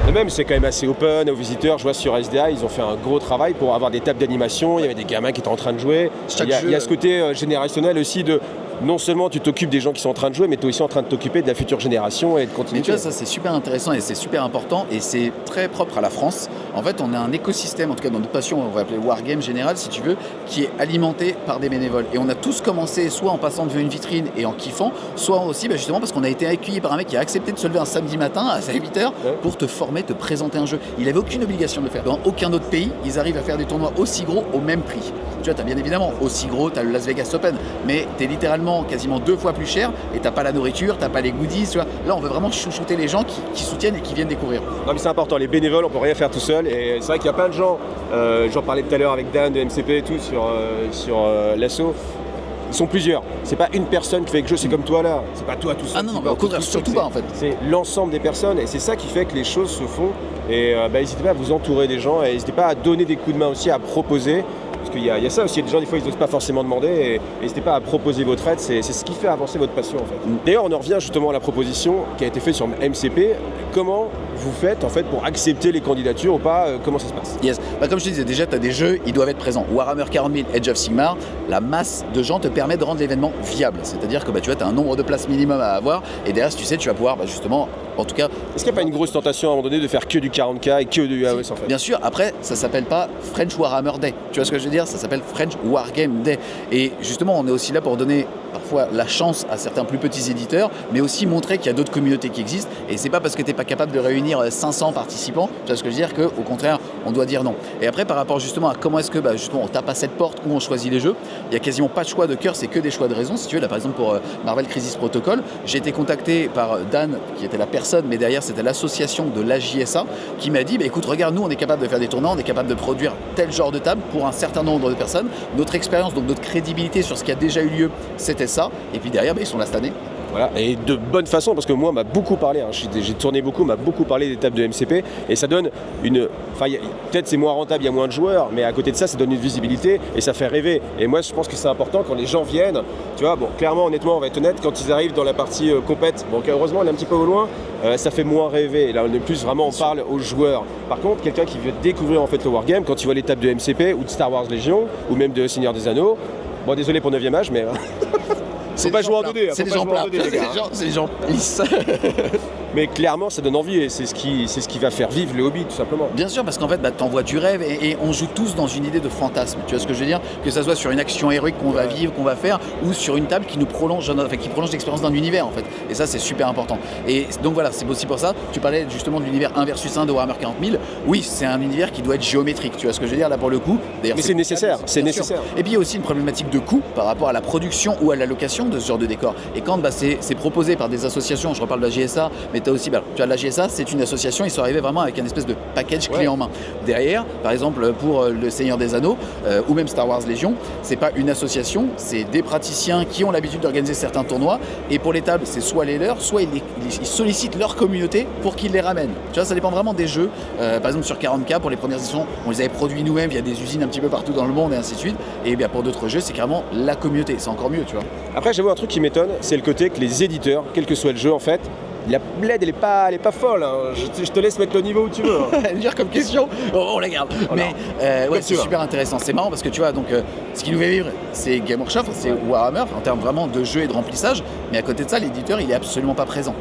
Et même c'est quand même assez open aux visiteurs. Je vois sur SDA, ils ont fait un gros travail pour avoir des tables d'animation. Il y avait des gamins qui étaient en train de jouer. Il y a ce côté générationnel aussi de non seulement tu t'occupes des gens qui sont en train de jouer, mais tu es aussi en train de t'occuper de la future génération et de Mais continuer. tu vois, ça c'est super intéressant et c'est super important et c'est très propre à la France. En fait, on a un écosystème, en tout cas dans notre passion, on va appeler Wargame général si tu veux, qui est alimenté par des bénévoles. Et on a tous commencé soit en passant devant une vitrine et en kiffant, soit aussi justement parce qu'on a été accueilli par un mec qui a accepté de se lever un samedi matin à 8h pour te former, te présenter un jeu. Il avait aucune obligation de le faire. Dans aucun autre pays, ils arrivent à faire des tournois aussi gros au même prix. Tu vois, t'as bien évidemment aussi gros, t'as le Las Vegas Open, mais t'es littéralement quasiment 2 fois plus cher et t'as pas la nourriture, t'as pas les goodies, tu vois. Là, on veut vraiment chouchouter les gens qui soutiennent et qui viennent découvrir. Non mais c'est important, les bénévoles on peut rien faire tout seul et c'est vrai qu'il y a plein de gens, j'en parlais tout à l'heure avec Dan de MCP et tout sur l'assaut, ils sont plusieurs, c'est pas une personne qui fait quelque chose, c'est comme toi là, c'est pas toi tout seul. Ah non, qui mais va au contraire, tout seul, surtout pas en fait. C'est l'ensemble des personnes et c'est ça qui fait que les choses se font et n'hésitez pas à vous entourer des gens et n'hésitez pas à donner des coups de main aussi, à proposer. Parce qu'il y a ça aussi, il y a des gens des fois ils n'osent pas forcément demander et n'hésitez pas à proposer votre aide, c'est ce qui fait avancer votre passion en fait. D'ailleurs on en revient justement à la proposition qui a été faite sur MCP, comment vous faites en fait pour accepter les candidatures ou pas, comment ça se passe? Yes. Comme je te disais, déjà, tu as des jeux, ils doivent être présents. Warhammer 40 000, Age of Sigmar, la masse de gens te permet de rendre l'événement viable. C'est-à-dire que tu vois, tu as un nombre de places minimum à avoir et derrière, tu sais, tu vas pouvoir justement, en tout cas. Est-ce qu'il n'y a pas une grosse tentation à un moment donné de faire que du 40K et que du UAOS en fait? Bien sûr, après, ça s'appelle pas French Warhammer Day. Tu vois ce que je veux dire? Ça s'appelle French Wargame Day. Et justement, on est aussi là pour donner parfois la chance à certains plus petits éditeurs, mais aussi montrer qu'il y a d'autres communautés qui existent. Et c'est pas parce que tu n'es pas capable de réunir 500 participants, tu vois ce que je veux dire, qu'au contraire, on doit dire non. Et après, par rapport justement à comment est-ce que justement on tape à cette porte où on choisit les jeux, il y a quasiment pas de choix de cœur, c'est que des choix de raison. Si tu veux, là par exemple pour Marvel Crisis Protocol, j'ai été contacté par Dan, qui était la personne, mais derrière c'était l'association de l'AJSA, qui m'a dit écoute, regarde, nous on est capable de faire des tournois, on est capable de produire tel genre de table pour un certain nombre de personnes. Notre expérience, donc notre crédibilité sur ce qui a déjà eu lieu, c'était ça. Et puis derrière, ils sont là cette année. Voilà, et de bonne façon, parce que moi, on m'a beaucoup parlé, hein, j'ai tourné beaucoup, on m'a beaucoup parlé des tables de MCP, et ça donne une... Enfin, peut-être c'est moins rentable, il y a moins de joueurs, mais à côté de ça, ça donne une visibilité, et ça fait rêver. Et moi, je pense que c'est important quand les gens viennent, tu vois, bon, clairement, honnêtement, on va être honnête, quand ils arrivent dans la partie compète, bon, heureusement, on est un petit peu au loin, ça fait moins rêver. Et là, on est plus vraiment, on parle aux joueurs. Par contre, quelqu'un qui veut découvrir en fait le Wargame, quand il voit les tables de MCP, ou de Star Wars Légion, ou même de Seigneur des Anneaux, bon, désolé pour 9e âge, mais... Faut pas jouer en 2D, c'est des gens plats, c'est des gens lisses. Mais clairement, ça donne envie et c'est ce qui va faire vivre le hobby, tout simplement. Bien sûr, parce qu'en fait, t'envoies du rêve et on joue tous dans une idée de fantasme. Tu vois ce que je veux dire? Que ça soit sur une action héroïque qu'on va vivre, qu'on va faire, ou sur une table qui nous prolonge, qui prolonge l'expérience d'un univers, en fait. Et ça, c'est super important. Et donc voilà, c'est aussi pour ça. Tu parlais justement de l'univers 1 versus 1 de Warhammer 40 000. Oui, c'est un univers qui doit être géométrique. Tu vois ce que je veux dire là pour le coup? Mais c'est nécessaire, c'est nécessaire. Et puis il y a aussi une problématique de coût par rapport à la production ou à l'allocation de ce genre de décor. Et quand c'est proposé par des associations, je reparle de la GSA, mais tu as aussi, tu as la GSA, c'est une association, ils sont arrivés vraiment avec un espèce de package clé en main. Derrière, par exemple, pour le Seigneur des Anneaux, ou même Star Wars Légion, c'est pas une association, c'est des praticiens qui ont l'habitude d'organiser certains tournois, et pour les tables, c'est soit les leurs, soit ils sollicitent leur communauté pour qu'ils les ramènent. Tu vois, ça dépend vraiment des jeux. Par exemple, sur 40K, pour les premières éditions, on les avait produits nous-mêmes, il y a des usines un petit peu partout dans le monde, et ainsi de suite. Et bien pour d'autres jeux, c'est carrément la communauté, c'est encore mieux, tu vois. Après, j'avoue un truc qui m'étonne, c'est le côté que les éditeurs, quel que soit le jeu en fait, la bled elle est pas folle, hein. Je te laisse mettre le niveau où tu veux. Dire comme question, on la garde. Oh, mais ouais, c'est super intéressant. C'est marrant parce que tu vois, donc ce qui nous fait vivre, c'est Game Workshop, c'est Warhammer en termes vraiment de jeu et de remplissage. Mais à côté de ça, l'éditeur, il est absolument pas présent.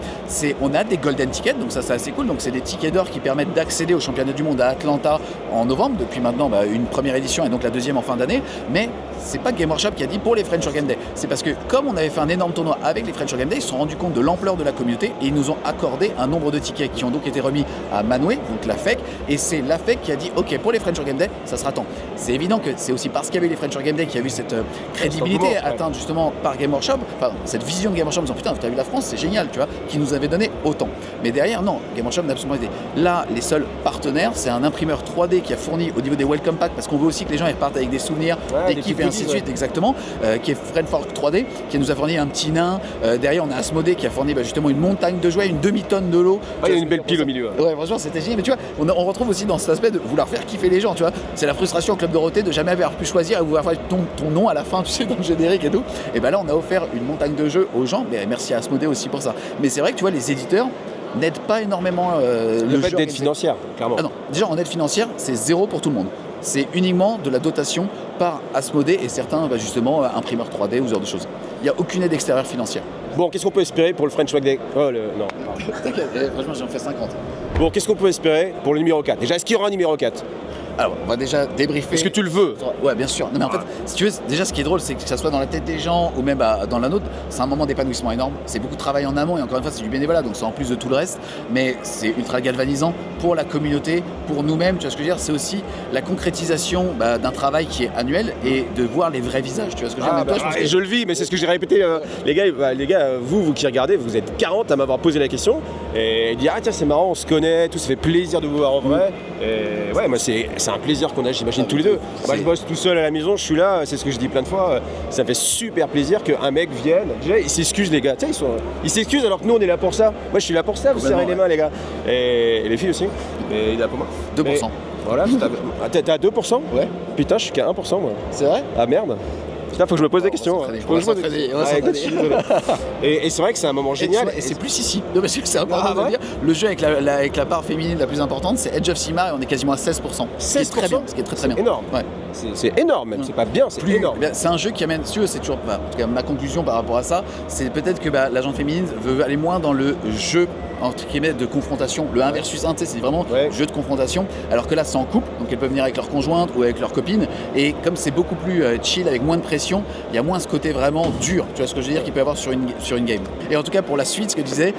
On a des golden tickets, donc ça c'est assez cool. Donc c'est des tickets d'or qui permettent d'accéder au championnat du monde à Atlanta en novembre. Depuis maintenant, une première édition et donc la deuxième en fin d'année. Mais c'est pas Game Workshop qui a dit pour les French Game Day. C'est parce que comme on avait fait un énorme tournoi avec les French Game Day, ils se sont rendus compte de l'ampleur de la communauté et ils nous ont accordé un nombre de tickets qui ont donc été remis à Manway, donc la FEC, et c'est la FEC qui a dit ok, pour les French Game Day, ça sera tant. C'est évident que c'est aussi parce qu'il y avait les French Game Day qu'il y a eu cette crédibilité atteinte justement par Game Workshop, enfin cette vision de Game Workshop en disant putain, t'as vu la France, c'est génial, tu vois, qui nous avait donné autant. Mais derrière, non, Game Workshop n'a absolument pas été. Là, les seuls partenaires, c'est un imprimeur 3D qui a fourni au niveau des Welcome Packs, parce qu'on veut aussi que les gens ils repartent avec des souvenirs d'équipe et ainsi de suite, exactement, qui est Friendfork 3D, qui nous a fourni un petit nain. Derrière, on a Asmodée qui a fourni justement une montagne de jouets, une demi-tonne de l'eau. Il y a une belle pile au milieu. Ouais, franchement, c'était génial. Mais tu vois, on retrouve aussi dans cet aspect de vouloir faire kiffer les gens, tu vois. C'est la frustration au Club Dorothée de jamais avoir pu choisir et vouloir faire ton nom à la fin, tu sais, dans le générique et tout. Et ben là, on a offert une montagne de jeux aux gens. Mais merci à Asmodée aussi pour ça. Mais c'est vrai que tu vois, les éditeurs n'aident pas énormément le fait d'aide financière, clairement. Ah non, déjà en aide financière, c'est zéro pour tout le monde. C'est uniquement de la dotation par Asmodée et certains, justement, imprimeurs 3D ou ce genre de choses. Il n'y a aucune aide extérieure financière. Bon, qu'est-ce qu'on peut espérer pour le French Wag Day? Non. T'inquiète, franchement, j'en fais 50. Bon, qu'est-ce qu'on peut espérer pour le numéro 4? Déjà, est-ce qu'il y aura un numéro 4? Alors, on va déjà débriefer. Est-ce que tu le veux? Ouais, bien sûr. Non, mais en fait, si tu veux, déjà, ce qui est drôle, c'est que ça soit dans la tête des gens ou même dans la nôtre, c'est un moment d'épanouissement énorme. C'est beaucoup de travail en amont et encore une fois, c'est du bénévolat, donc c'est en plus de tout le reste. Mais c'est ultra galvanisant pour la communauté, pour nous-mêmes. Tu vois ce que je veux dire? C'est aussi la concrétisation d'un travail qui est annuel et de voir les vrais visages. Tu vois ce que je veux dire? Je le vis, mais c'est ce que j'ai répété. Les gars, vous qui regardez, vous êtes 40 à m'avoir posé la question et dire tiens, c'est marrant, on se connaît, tout, ça fait plaisir de vous voir en vrai. Et ouais, moi c'est un plaisir qu'on a, j'imagine, tous les deux. Moi, je bosse tout seul à la maison, je suis là, c'est ce que je dis plein de fois. Ça me fait super plaisir qu'un mec vienne. Déjà, ils s'excusent, les gars. Ils s'excusent alors que nous, on est là pour ça. Moi, je suis là pour ça, vous serrez les mains, les gars. Et les filles aussi. Et il est là pour moi. 2%. Mais, voilà, t'es à 2%? Ouais. Putain, je suis qu'à 1%, moi. C'est vrai? Ah merde. Putain, faut que je me pose des questions. Et c'est vrai que c'est un moment génial. Et c'est plus ici. Non, parce que c'est important de dire. Le jeu avec la part féminine la plus importante, c'est Edge of Sigmar et on est quasiment à 16%. 16%, ce qui est très bien. Énorme. Ouais. C'est énorme, même. C'est pas bien, c'est énorme. C'est un jeu qui amène, si tu veux, c'est toujours, en tout cas, ma conclusion par rapport à ça, c'est peut-être que la gente féminine veut aller moins dans le jeu entre guillemets de confrontation, le 1 versus 1, c'est vraiment jeu de confrontation, alors que là c'est en couple, donc elles peuvent venir avec leur conjointe ou avec leur copine, et comme c'est beaucoup plus chill, avec moins de pression, il y a moins ce côté vraiment dur, tu vois ce que je veux dire, qu'il peut y avoir sur une game. Et en tout cas pour la suite, ce que tu disais,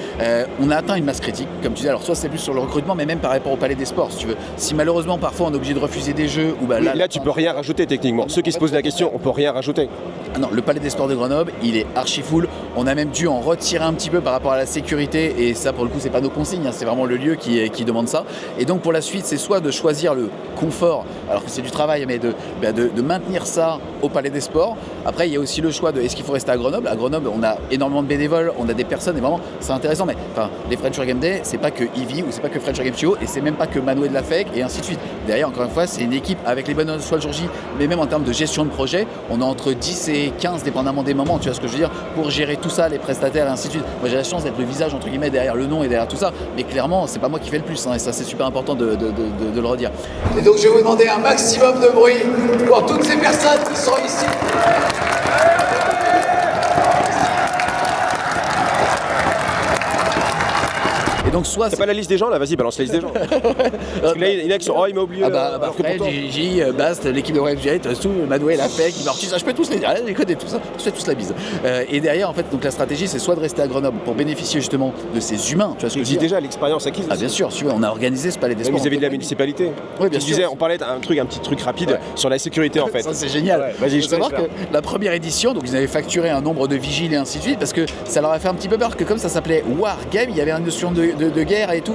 on a atteint une masse critique, comme tu disais, alors soit c'est plus sur le recrutement, mais même par rapport au Palais des Sports, si tu veux. Si malheureusement parfois on est obligé de refuser des jeux, ou là tu peux rien rajouter techniquement, ceux qui se posent la question, on peut rien rajouter. Ah non, le Palais des Sports de Grenoble, il est archi full, on a même dû en retirer un petit peu par rapport à la sécurité, et ça pour le coup coup c'est pas nos consignes, hein, c'est vraiment le lieu qui demande ça. Et donc pour la suite, c'est soit de choisir le confort, alors que c'est du travail, mais de maintenir ça au Palais des Sports. Après, il y a aussi le choix de est-ce qu'il faut rester à Grenoble. À Grenoble, on a énormément de bénévoles, on a des personnes, et vraiment c'est intéressant. Mais enfin, les French Game Day, c'est pas que Ivy ou c'est pas que French Game Studio, et c'est même pas que Manoué de la FEC et ainsi de suite. Derrière, encore une fois, c'est une équipe avec les bonnes notes soit le jour J, mais même en termes de gestion de projet, on a entre 10 et 15 dépendamment des moments, tu vois ce que je veux dire, pour gérer tout ça, les prestataires et ainsi de suite. Moi j'ai la chance d'être le visage entre guillemets derrière le nom et derrière tout ça, mais clairement c'est pas moi qui fais le plus, hein, et ça c'est super important de le redire. Et donc je vais vous demander un maximum de bruit pour toutes ces personnes qui sont ici. Donc soit c'est pas la liste des gens là, vas-y balance la liste des gens. Parce que là il y en a qui sont oh il m'a oublié. Fred, Gigi, Bast, l'équipe de WebJet, tout, Manoué, la FEC, Immortus, je peux tous les dire, les connais tout ça, je fais tous la bise. Et derrière en fait donc la stratégie c'est soit de rester à Grenoble pour bénéficier justement de ces humains, tu vois ce que je veux dire. Déjà l'expérience acquise. Ah bien sûr, on a organisé ce Palais des Sports. Vis-à-vis de la municipalité. Oui bien sûr. On parlait d'un petit truc rapide sur la sécurité en fait. Ça c'est génial. Vas-y, je veux savoir que la première édition, donc ils avaient facturé un nombre de vigiles et ainsi de suite parce que ça leur a fait un petit peu peur que comme ça s'appelait War Game, il y avait une notion de guerre et tout.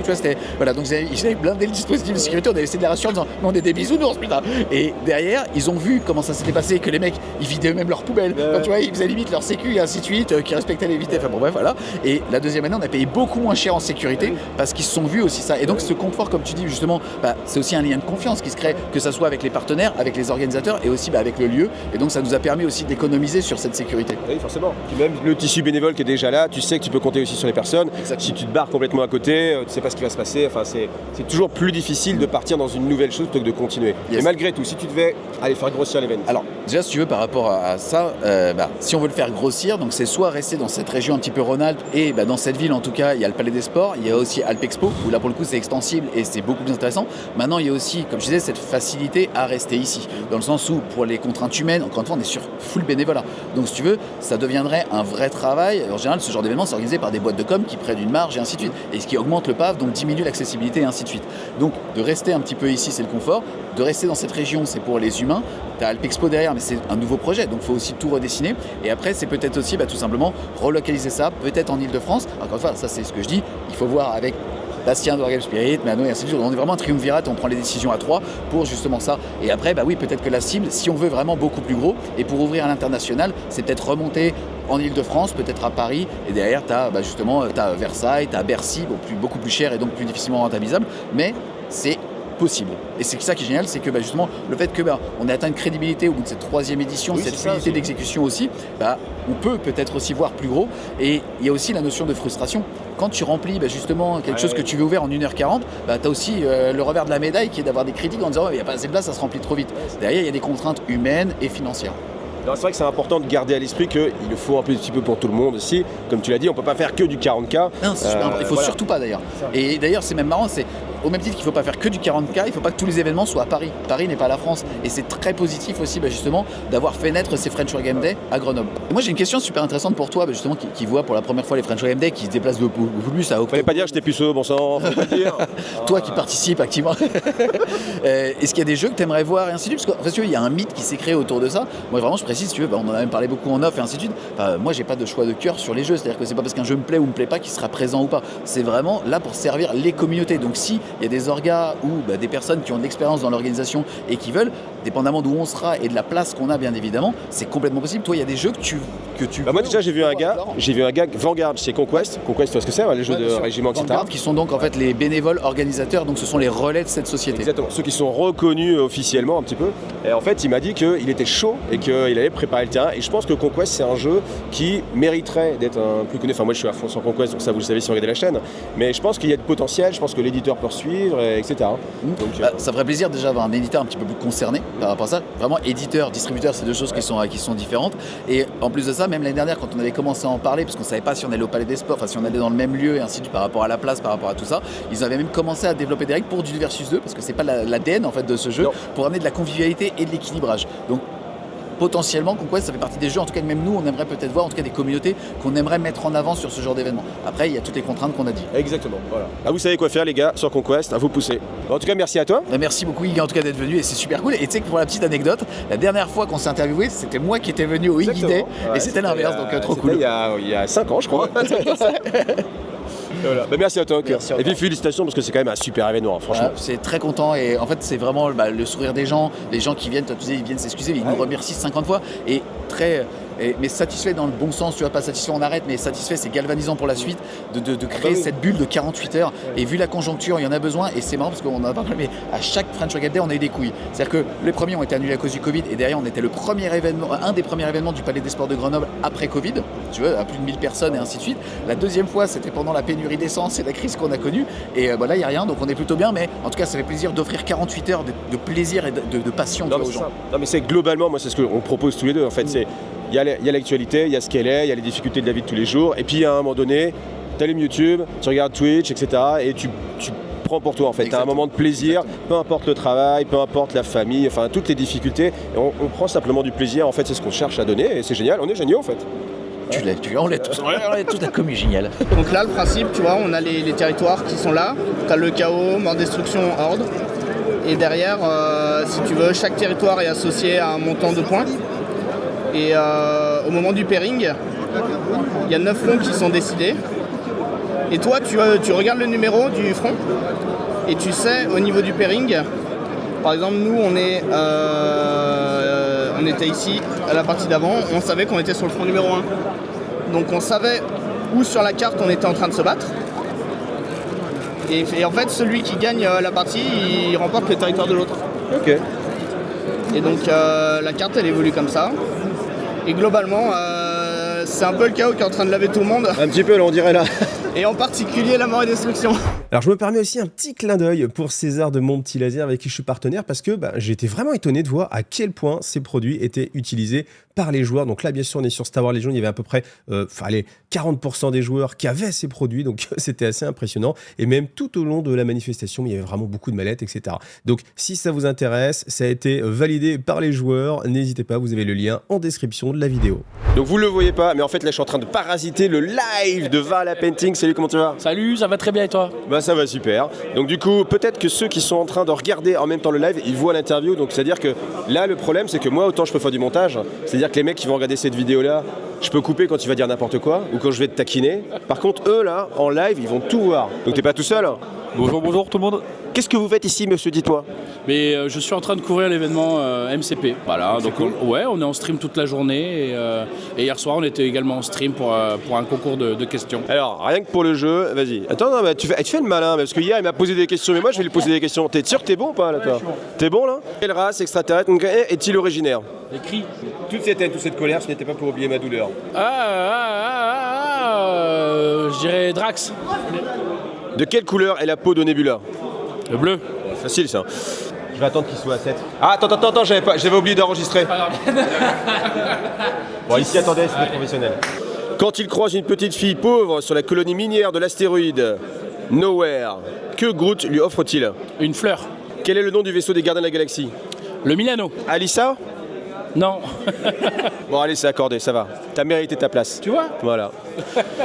Voilà, donc ils avaient blindé le dispositif de sécurité, on avait essayé de les rassurer en disant mais on est des bisounours putain. Et derrière ils ont vu comment ça s'était passé, que les mecs ils vidaient eux-mêmes leurs poubelles, enfin, tu vois, ils faisaient limite leur sécu et ainsi de suite, qui respectaient les vitesses, enfin bon bref voilà. Et la deuxième année on a payé beaucoup moins cher en sécurité parce qu'ils se sont vus aussi ça. Et donc ce confort comme tu dis justement, c'est aussi un lien de confiance qui se crée, que ça soit avec les partenaires, avec les organisateurs et aussi avec le lieu. Et donc ça nous a permis aussi d'économiser sur cette sécurité. Oui forcément. Puis même le tissu bénévole qui est déjà là, tu sais que tu peux compter aussi sur les personnes. Exactement. Si tu te barres complètement à côté, tu sais pas ce qui va se passer. Enfin, c'est toujours plus difficile de partir dans une nouvelle chose plutôt que de continuer. Yes. Et malgré tout, si tu devais aller faire grossir l'événement. Alors, déjà, si tu veux, par rapport à ça, si on veut le faire grossir, donc c'est soit rester dans cette région un petit peu Rhône-Alpes et dans cette ville, en tout cas, il y a le Palais des Sports, il y a aussi Alpexpo, où là, pour le coup, c'est extensible et c'est beaucoup plus intéressant. Maintenant, il y a aussi, comme je disais, cette facilité à rester ici, dans le sens où, pour les contraintes humaines, encore une fois, on est sur full bénévolat. Donc, si tu veux, ça deviendrait un vrai travail. En général, ce genre d'événement, c'est organisé par des boîtes de com qui prennent une marge et ainsi de suite. Et ce qui augmente le PAF, donc diminue l'accessibilité et ainsi de suite. Donc de rester un petit peu ici c'est le confort, de rester dans cette région c'est pour les humains, tu as Alpexpo derrière mais c'est un nouveau projet donc il faut aussi tout redessiner et après c'est peut-être aussi tout simplement relocaliser ça peut-être en Ile-de-France. Encore une fois ça c'est ce que je dis, il faut voir avec Bastien de Wargame Spirit, Mano et ainsi de suite. On est vraiment un triumvirat, on prend les décisions à 3 pour justement ça. Et après, oui, peut-être que la cible, si on veut vraiment beaucoup plus gros, et pour ouvrir à l'international, c'est peut-être remonter en Ile-de-France, peut-être à Paris, et derrière, tu as t'as Versailles, tu as Bercy, beaucoup plus cher et donc plus difficilement rentabilisable, mais c'est possible. Et c'est ça qui est génial, c'est que justement le fait que on ait atteint une crédibilité au bout de cette 3e édition, cette fluidité d'exécution aussi, on peut peut-être aussi voir plus gros. Et il y a aussi la notion de frustration. Quand tu remplis justement quelque chose que tu veux ouvrir en 1h40, tu as aussi le revers de la médaille qui est d'avoir des critiques en disant il n'y a pas assez de place, ça se remplit trop vite. Derrière, il y a des contraintes humaines et financières. C'est vrai que c'est important de garder à l'esprit qu'il le faut un petit peu pour tout le monde aussi. Comme tu l'as dit, on ne peut pas faire que du 40K. Non, il ne faut surtout pas d'ailleurs. Et d'ailleurs, c'est même marrant, c'est au même titre qu'il ne faut pas faire que du 40K, il ne faut pas que tous les événements soient à Paris. Paris n'est pas la France. Et c'est très positif aussi justement d'avoir fait naître ces French Game Day à Grenoble. Et moi j'ai une question super intéressant pour toi justement qui voit pour la première fois les French Game Day, qui se déplacent beaucoup plus à Octobre. Fallait pas dire que j'étais puceau, bon sang, faut pas dire. Toi qui participes activement. Est-ce qu'il y a des jeux que tu aimerais voir et ainsi de suite? Parce qu'il y a un mythe qui s'est créé autour de ça. Moi vraiment je précise, si tu veux, on en a même parlé beaucoup en off et ainsi de suite. Moi j'ai pas de choix de cœur sur les jeux, c'est-à-dire que c'est pas parce qu'un jeu me plaît ou me plaît pas qu'il sera présent ou pas. C'est vraiment là pour servir les communautés. Donc si il y a des orgas ou des personnes qui ont de l'expérience dans l'organisation et qui veulent, dépendamment d'où on sera et de la place qu'on a bien évidemment, c'est complètement possible. Toi il y a des jeux que tu moi déjà j'ai vu un gars Vanguard chez Conquest, tu vois ce que c'est, les jeux de régiment, etc. Vanguard qui sont donc en fait les bénévoles organisateurs, donc ce sont les relais de cette société. Exactement, ceux qui sont reconnus officiellement un petit peu. Et en fait il m'a dit qu'il était chaud et qu'il allait préparer le terrain, et je pense que Conquest c'est un jeu qui mériterait d'être un plus connu. Enfin moi je suis à fond sur Conquest, donc ça vous le savez si vous regardez la chaîne, mais je pense qu'il y a de potentiel, je pense que l'éditeur peut suivre, etc. Donc, ça ferait plaisir déjà d'avoir un éditeur un petit peu plus concerné par rapport à ça. Vraiment éditeur, distributeur, c'est deux choses qui sont différentes. Et en plus de ça, même l'année dernière quand on avait commencé à en parler, parce qu'on savait pas si on allait au Palais des Sports, enfin si on allait dans le même lieu et ainsi de suite par rapport à la place, par rapport à tout ça, ils avaient même commencé à développer des règles pour du versus 2, parce que c'est pas l'ADN en fait de ce jeu, pour amener de la convivialité et de l'équilibrage. Donc potentiellement, Conquest, ça fait partie des jeux, en tout cas même nous, on aimerait peut-être voir, en tout cas des communautés qu'on aimerait mettre en avant sur ce genre d'événement. Après, il y a toutes les contraintes qu'on a dit. Exactement, voilà. Vous savez quoi faire les gars, sur Conquest, à vous pousser. En tout cas, merci à toi. Merci beaucoup Iggy en tout cas d'être venu, et c'est super cool. Et tu sais que pour la petite anecdote, la dernière fois qu'on s'est interviewé, c'était moi qui étais venu au Iggy Day, et c'était l'inverse, donc trop cool. Il y a 5 ans je crois. Voilà. Bah, merci à toi. Merci Et puis encore. félicitations parce que c'est quand même un super événement, hein, franchement. Voilà, c'est très content et en fait c'est vraiment le sourire des gens, les gens qui viennent, toi, tu disais, ils viennent s'excuser, mais ils nous remercient 50 fois et mais satisfait dans le bon sens, tu vois, pas satisfait on arrête, mais satisfait c'est galvanisant pour la suite de créer cette bulle de 48 heures et vu la conjoncture il y en a besoin et c'est marrant parce qu'on en a parlé mais à chaque French Reggae Day on a eu des couilles. C'est-à-dire que les premiers ont été annulés à cause du Covid et derrière on était un des premiers événements du Palais des Sports de Grenoble après Covid, tu vois, à plus de 1000 personnes et ainsi de suite. La deuxième fois c'était pendant la pénurie d'essence et la crise qu'on a connue et là il n'y a rien donc on est plutôt bien mais en tout cas ça fait plaisir d'offrir 48 heures de plaisir et de passion tu vois, aux gens. Non mais c'est globalement, moi c'est ce qu'on propose tous les deux en fait, c'est il y a l'actualité, il y a ce qu'elle est, il y a les difficultés de la vie de tous les jours et puis à un moment donné, tu allumes YouTube, tu regardes Twitch, etc. et tu prends pour toi en fait, tu as un moment de plaisir, peu importe le travail, peu importe la famille, enfin toutes les difficultés, et on prend simplement du plaisir en fait, c'est ce qu'on cherche à donner et c'est génial, on est géniaux en fait. On l'est tous, la commu géniale. Donc là, le principe, tu vois, on a les territoires qui sont là. Tu as le chaos, mort destruction, horde. Et derrière, si tu veux, chaque territoire est associé à un montant de points. Et au moment du pairing, il y a 9 fronts qui sont décidés. Et toi, tu regardes le numéro du front et tu sais, au niveau du pairing, par exemple, nous, on était ici à la partie d'avant, on savait qu'on était sur le front numéro 1. Donc on savait où sur la carte on était en train de se battre. Et en fait, celui qui gagne la partie, il remporte le territoire de l'autre. Ok. Et donc la carte, elle évolue comme ça. Et globalement, c'est un peu le chaos qui est en train de laver tout le monde. Un petit peu là, on dirait là. Et en particulier la mort et destruction. Alors je me permets aussi un petit clin d'œil pour César de Mon Petit Laser avec qui je suis partenaire parce que j'ai été vraiment étonné de voir à quel point ces produits étaient utilisés par les joueurs. Donc là bien sûr on est sur Star Wars Legion, il y avait à peu près 40% des joueurs qui avaient ces produits, donc c'était assez impressionnant. Et même tout au long de la manifestation, il y avait vraiment beaucoup de mallettes, etc. Donc si ça vous intéresse, ça a été validé par les joueurs, n'hésitez pas, vous avez le lien en description de la vidéo. Donc vous le voyez pas, mais en fait là je suis en train de parasiter le live de Vala Painting. Salut, comment tu vas? Salut, ça va très bien et toi? Bah ça va super. Donc du coup, peut-être que ceux qui sont en train de regarder en même temps le live, ils voient l'interview. Donc c'est-à-dire que là, le problème, c'est que moi, autant je peux faire du montage. C'est-à-dire que les mecs qui vont regarder cette vidéo-là, je peux couper quand tu vas dire n'importe quoi ou quand je vais te taquiner. Par contre, eux là, en live, ils vont tout voir. Donc t'es pas tout seul. Bonjour tout le monde. Qu'est-ce que vous faites ici, monsieur? Dites-moi. Mais je suis en train de couvrir l'événement MCP. Voilà, donc cool. on est en stream toute la journée et hier soir on était également en stream pour un concours de questions. Alors, rien que pour le jeu, vas-y. Attends, non, mais tu fais le malin, parce que hier il m'a posé des questions, mais moi je vais lui poser des questions. T'es sûr que t'es bon ou pas là, toi? T'es bon là? Quelle race extraterrestre est-il originaire? Écrit. Toute cette haine, toute cette colère, ce n'était pas pour oublier ma douleur. Je dirais Drax. De quelle couleur est la peau de Nebula? Le bleu. Facile ça. Je vais attendre qu'il soit à 7. Ah, attends, j'avais oublié d'enregistrer. Bon, ici, attendez, c'est des professionnels. Quand il croise une petite fille pauvre sur la colonie minière de l'astéroïde Nowhere, que Groot lui offre-t-il? Une fleur. Quel est le nom du vaisseau des gardiens de la galaxie? Le Milano. Alissa? Non. Bon, allez, c'est accordé, ça va. T'as mérité ta place. Tu vois? Voilà.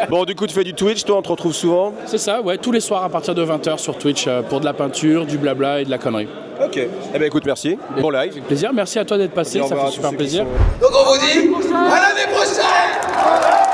Bon, du coup, tu fais du Twitch, toi, on te retrouve souvent? C'est ça, ouais, tous les soirs à partir de 20h sur Twitch pour de la peinture, du blabla et de la connerie. Ok. Eh ben écoute, merci. Bon live. Avec plaisir, merci à toi d'être passé, ça fait super plaisir. Donc on vous dit à l'année prochaine.